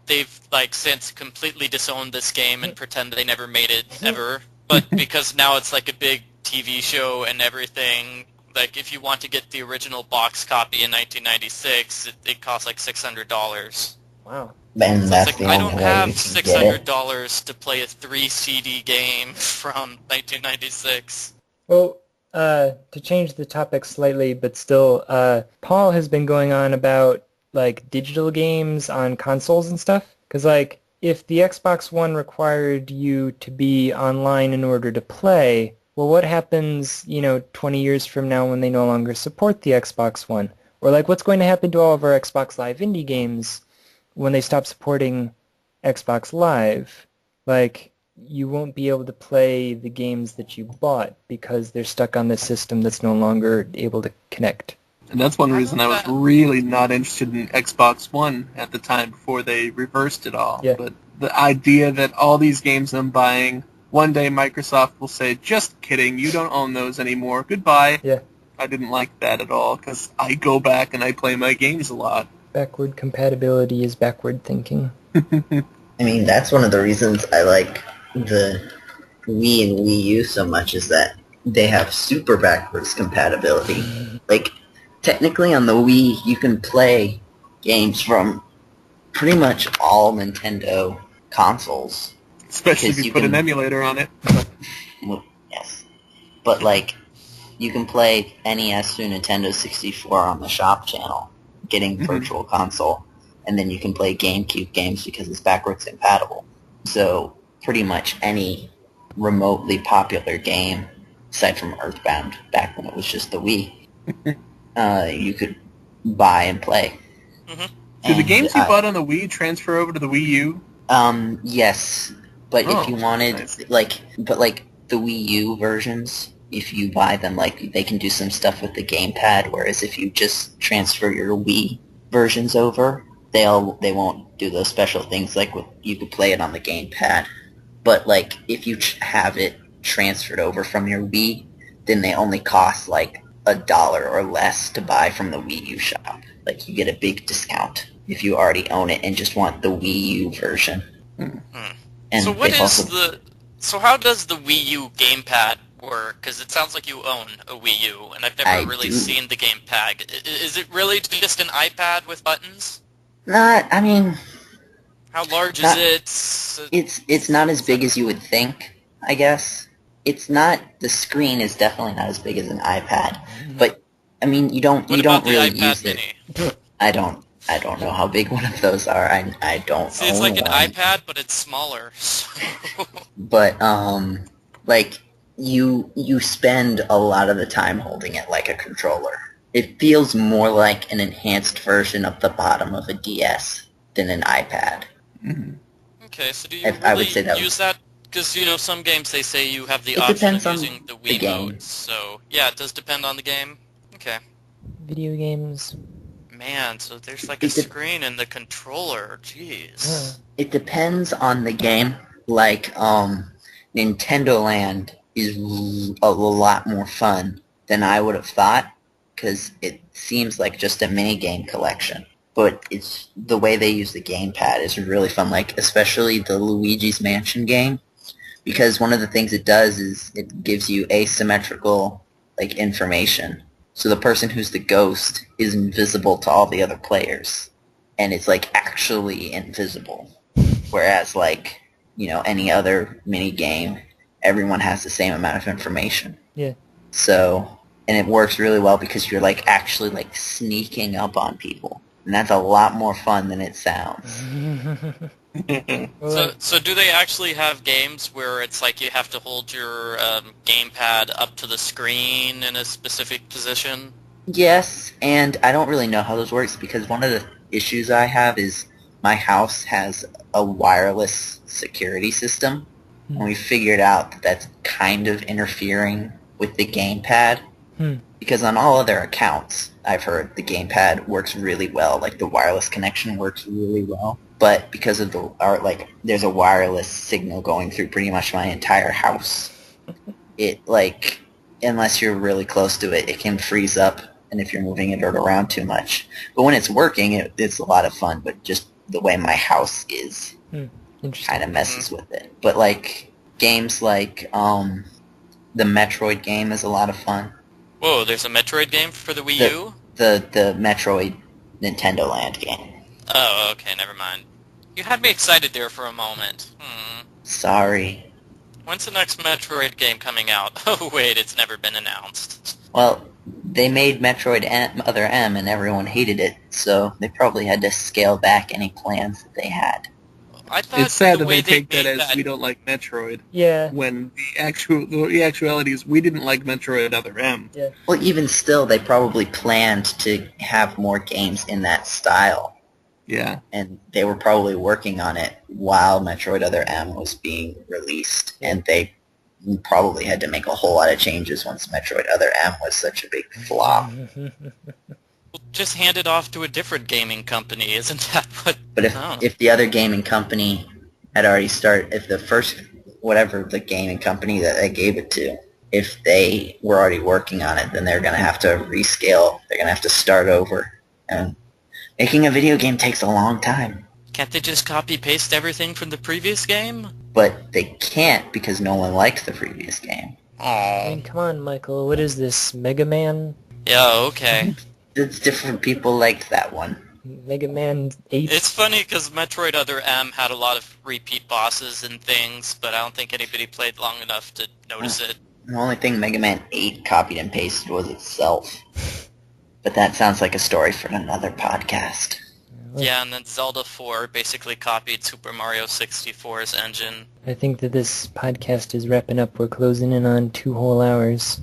They've since completely disowned this game and pretend they never made it ever. But because now it's like a big TV show and everything, like if you want to get the original box copy in 1996, it costs like $600. Wow. And So that's it's the like, I only don't way have you can get it. $600 to play a 3 CD game from 1996. Well, to change the topic slightly, but still, Paul has been going on about, like, digital games on consoles and stuff. Because, like, if the Xbox One required you to be online in order to play, well, what happens, 20 years from now when they no longer support the Xbox One? Or, like, what's going to happen to all of our Xbox Live indie games when they stop supporting Xbox Live? Like, you won't be able to play the games that you bought because they're stuck on this system that's no longer able to connect. And that's one reason I was really not interested in Xbox One at the time before they reversed it all. Yeah. But the idea that all these games I'm buying, one day Microsoft will say, "Just kidding, you don't own those anymore. Goodbye." Yeah. I didn't like that at all, because I go back and I play my games a lot. Backward compatibility is backward thinking. I mean, that's one of the reasons I like the Wii and Wii U so much, is that they have super backwards compatibility. Like, technically on the Wii, you can play games from pretty much all Nintendo consoles. Especially if Because you you put an can- emulator on it. Well, yes. But, like, you can play NES through Nintendo 64 on the shop channel, getting Virtual Console, and then you can play GameCube games because it's backwards compatible. So, pretty much any remotely popular game, aside from Earthbound, back when it was just the Wii, you could buy and play. Mhm. Do the And games you bought on the Wii transfer over to the Wii U? Yes, but Oh, if you wanted, nice. like the Wii U versions, if you buy them, like, they can do some stuff with the gamepad, whereas if you just transfer your Wii versions over, they won't do those special things, like you could play it on the gamepad. But, like, if you have it transferred over from your Wii, then they only cost, like, $1 or less to buy from the Wii U shop. Like, you get a big discount if you already own it and just want the Wii U version. And So what they've is also- So how does the Wii U gamepad work? Because it sounds like you own a Wii U, and I've never I really do. seen the gamepad. Is it really just an iPad with buttons? I mean, How large Not- is it? it's not as big as you would think, I guess. It's not, the screen is definitely not as big as an iPad, but I mean, you don't What about really the iPad use it. Mini? I don't know how big one of those are. I don't See, it's own like an one. iPad, but it's smaller. So But like, you spend a lot of the time holding it like a controller. It feels more like an enhanced version of the bottom of a DS than an iPad. okay, so do you I would really say that use that? Because some games they say you have the It option depends of on using the the Wii game. modes. So yeah, it does depend on the game. Okay. Video games. Man, so there's like a It de- screen in the controller. Jeez. It depends on the game. Like, Nintendo Land is a lot more fun than I would have thought, because it seems like just a mini game collection. But it's the way they use the gamepad is really fun. Like, especially the Luigi's Mansion game, because one of the things it does is it gives you asymmetrical, like, information. So the person who's the ghost is invisible to all the other players, and it's like actually invisible. Whereas like, any other mini game, everyone has the same amount of information. Yeah. So, and it works really well because you're like actually like sneaking up on people. And that's a lot more fun than it sounds. So do they actually have games where it's like you have to hold your gamepad up to the screen in a specific position? Yes, and I don't really know how this works because one of the issues I have is my house has a wireless security system, and we figured out that that's kind of interfering with the gamepad. Because on all other accounts, I've heard the gamepad works really well, like the wireless connection works really well. But because of there's a wireless signal going through pretty much my entire house. It, like, unless you're really close to it, it can freeze up, and if you're moving it around too much. But when it's working, it's a lot of fun, but just the way my house is kind of messes with it. But, like, games like the Metroid game is a lot of fun. Whoa, there's a Metroid game for the Wii U? The Metroid Nintendo Land game. Oh, okay, never mind. You had me excited there for a moment. Sorry. When's the next Metroid game coming out? Oh, wait, it's never been announced. Well, they made Metroid Other M and everyone hated it, so they probably had to scale back any plans that they had. I thought It's sad the that way they take that made as we don't like Metroid. Yeah. When the actuality is we didn't like Metroid Other M. Yeah. Well, even still, they probably planned to have more games in that style. Yeah. And they were probably working on it while Metroid Other M was being released. And they probably had to make a whole lot of changes once Metroid Other M was such a big flop. Just hand it off to a different gaming company, isn't that what... But if the other gaming company had already started, if the first, whatever the gaming company that they gave it to, if they were already working on it, then they're going to have to rescale. They're going to have to start over. And making a video game takes a long time. Can't they just copy-paste everything from the previous game? But they can't because no one liked the previous game. I mean, come on, Michael. What is this, Mega Man? Yeah, okay. It's different people liked that one. Mega Man 8? It's funny because Metroid Other M had a lot of repeat bosses and things, but I don't think anybody played long enough to notice it. The only thing Mega Man 8 copied and pasted was itself. But that sounds like a story for another podcast. Yeah, and then Zelda 4 basically copied Super Mario 64's engine. I think that this podcast is wrapping up. We're closing in on 2 whole hours.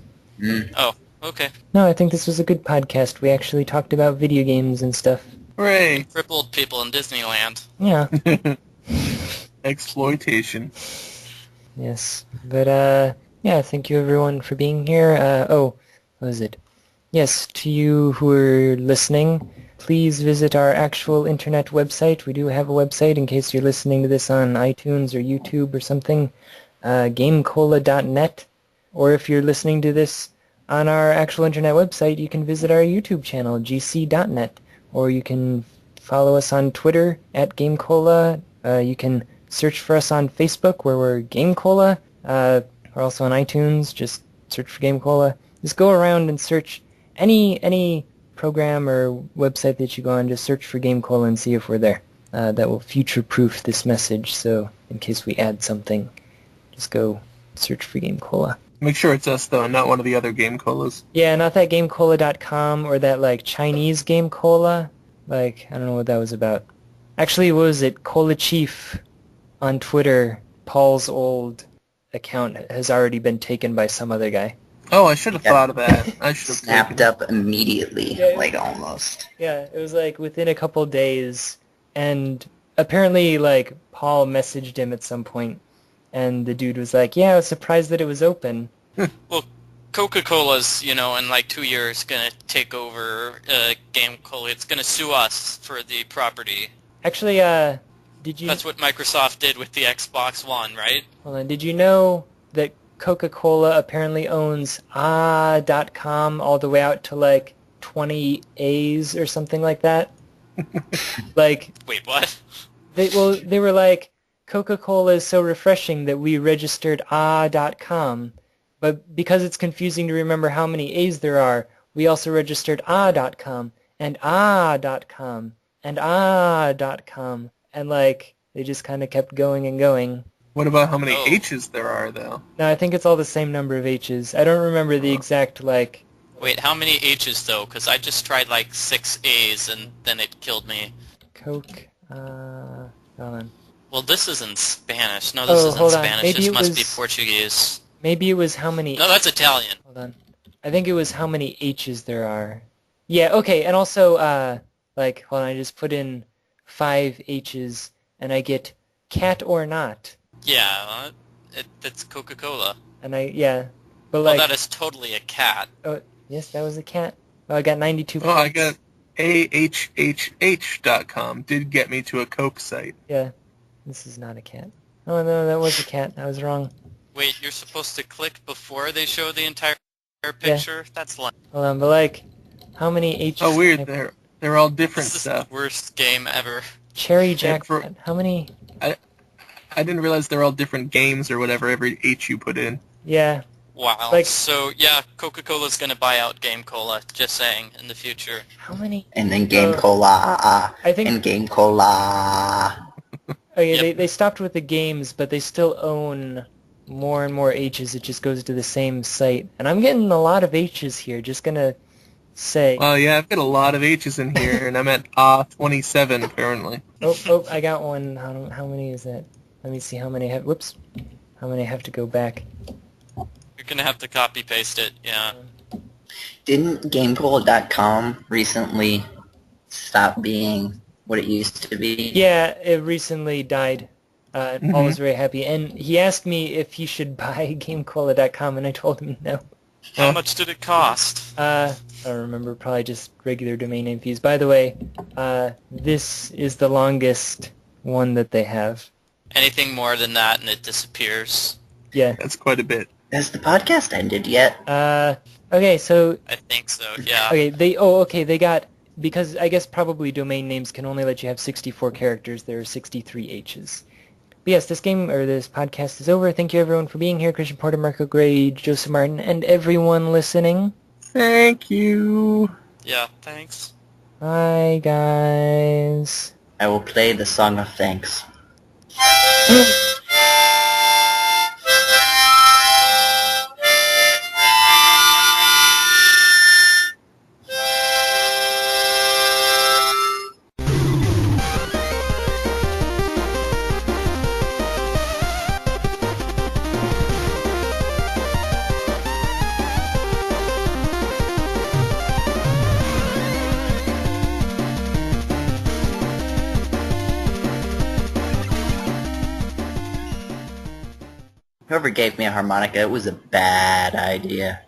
Oh, okay. No, I think this was a good podcast. We actually talked about video games and stuff. Hooray! Crippled people in Disneyland. Yeah. Exploitation. Yes. But, yeah, thank you everyone for being here. What was it? Yes, to you who are listening, please visit our actual internet website. We do have a website in case you're listening to this on iTunes or YouTube or something. GameCola.net. Or if you're listening to this on our actual internet website, you can visit our YouTube channel, gc.net. Or you can follow us on Twitter at GameCola. You can search for us on Facebook where we're GameCola. We're also on iTunes. Just search for GameCola. Just go around and search any program or website that you go on. Just search for GameCola and see if we're there. That will future-proof this message. So in case we add something, just go search for GameCola. Make sure it's us, though, not one of the other Game Colas. Yeah, not that GameCola.com or that, like, Chinese GameCola. Like, I don't know what that was about. Actually, what was it? Cola Chief on Twitter, Paul's old account has already been taken by some other guy. Oh, I should have thought of that. I should have Snapped up immediately, Yeah. like almost. Yeah, it was, like, within a couple days. And apparently, like, Paul messaged him at some point. And the dude was like, yeah, I was surprised that it was open. Well, Coca-Cola's, in like 2 years going to take over GameCola. It's going to sue us for the property. Actually, did you... That's what Microsoft did with the Xbox One, right? Hold on, did you know that Coca-Cola apparently owns .com all the way out to, like, 20 A's or something like that? Like... Wait, what? They were like, Coca-Cola is so refreshing that we registered .com, but because it's confusing to remember how many A's there are, we also registered ah.com and ah.com and ah.com, and like they just kind of kept going and going. What about how many Oh. H's there are, though? No, I think it's all the same number of H's. I don't remember the exact like. Wait, how many H's though? Because I just tried like 6 A's and then it killed me. Coke. Hold on. Well, this is in Spanish. No, this isn't hold on. Spanish. Maybe This it must be was- Portuguese. Maybe it was how many. No, that's Italian. Hold on. I think it was how many H's there are. Yeah. Okay. And also, like, hold on. I just put in 5 H's and I get cat or not. Yeah, it's Coca-Cola. And yeah. But Well, like, that is totally a cat. oh, yes, that was a cat. Oh, I got 92 Oh, I points. got ahhh.com. Did get me to a Coke site. Yeah. This is not a cat. Oh, no, that was a cat. I was wrong. Wait, you're supposed to click before they show the entire picture? That's lame. Hold on, but like, how many H's? Oh, weird. They're all different This is stuff. the worst game ever. Cherry Yeah, jackpot. How many? I didn't realize they're all different games or whatever every H you put in. Yeah. Wow. Like- So, yeah, Coca-Cola's going to buy out GameCola, just saying, in the future. How many? And then GameCola. I think. And GameCola. Okay, Yep. they stopped with the games, but they still own more and more H's. It just goes to the same site. And I'm getting a lot of H's here, just gonna say. Well, yeah, I've got a lot of H's in here, and I'm at 27 apparently. Oh, I got one. How many is that? Let me see how many I have. Whoops. How many I have to go back. You're going to have to copy-paste it, yeah. Didn't GameCola.com recently stop being what it used to be? Yeah, it recently died. Paul was very happy. And he asked me if he should buy GameCola.com, and I told him no. How Huh? much did it cost? I don't remember, probably just regular domain name fees. By the way, this is the longest one that they have. Anything more than that and it disappears. Yeah. That's quite a bit. Has the podcast ended yet? Okay, so, I think so, yeah. okay, they got, because I guess probably domain names can only let you have 64 characters, there are 63 H's. But yes, this podcast is over. Thank you everyone for being here. Christian Porter, Marco Gray, Joseph Martin, and everyone listening. Thank you. Yeah, thanks. Bye, guys. I will play the Song of Thanks. Whoever gave me a harmonica, it was a bad idea.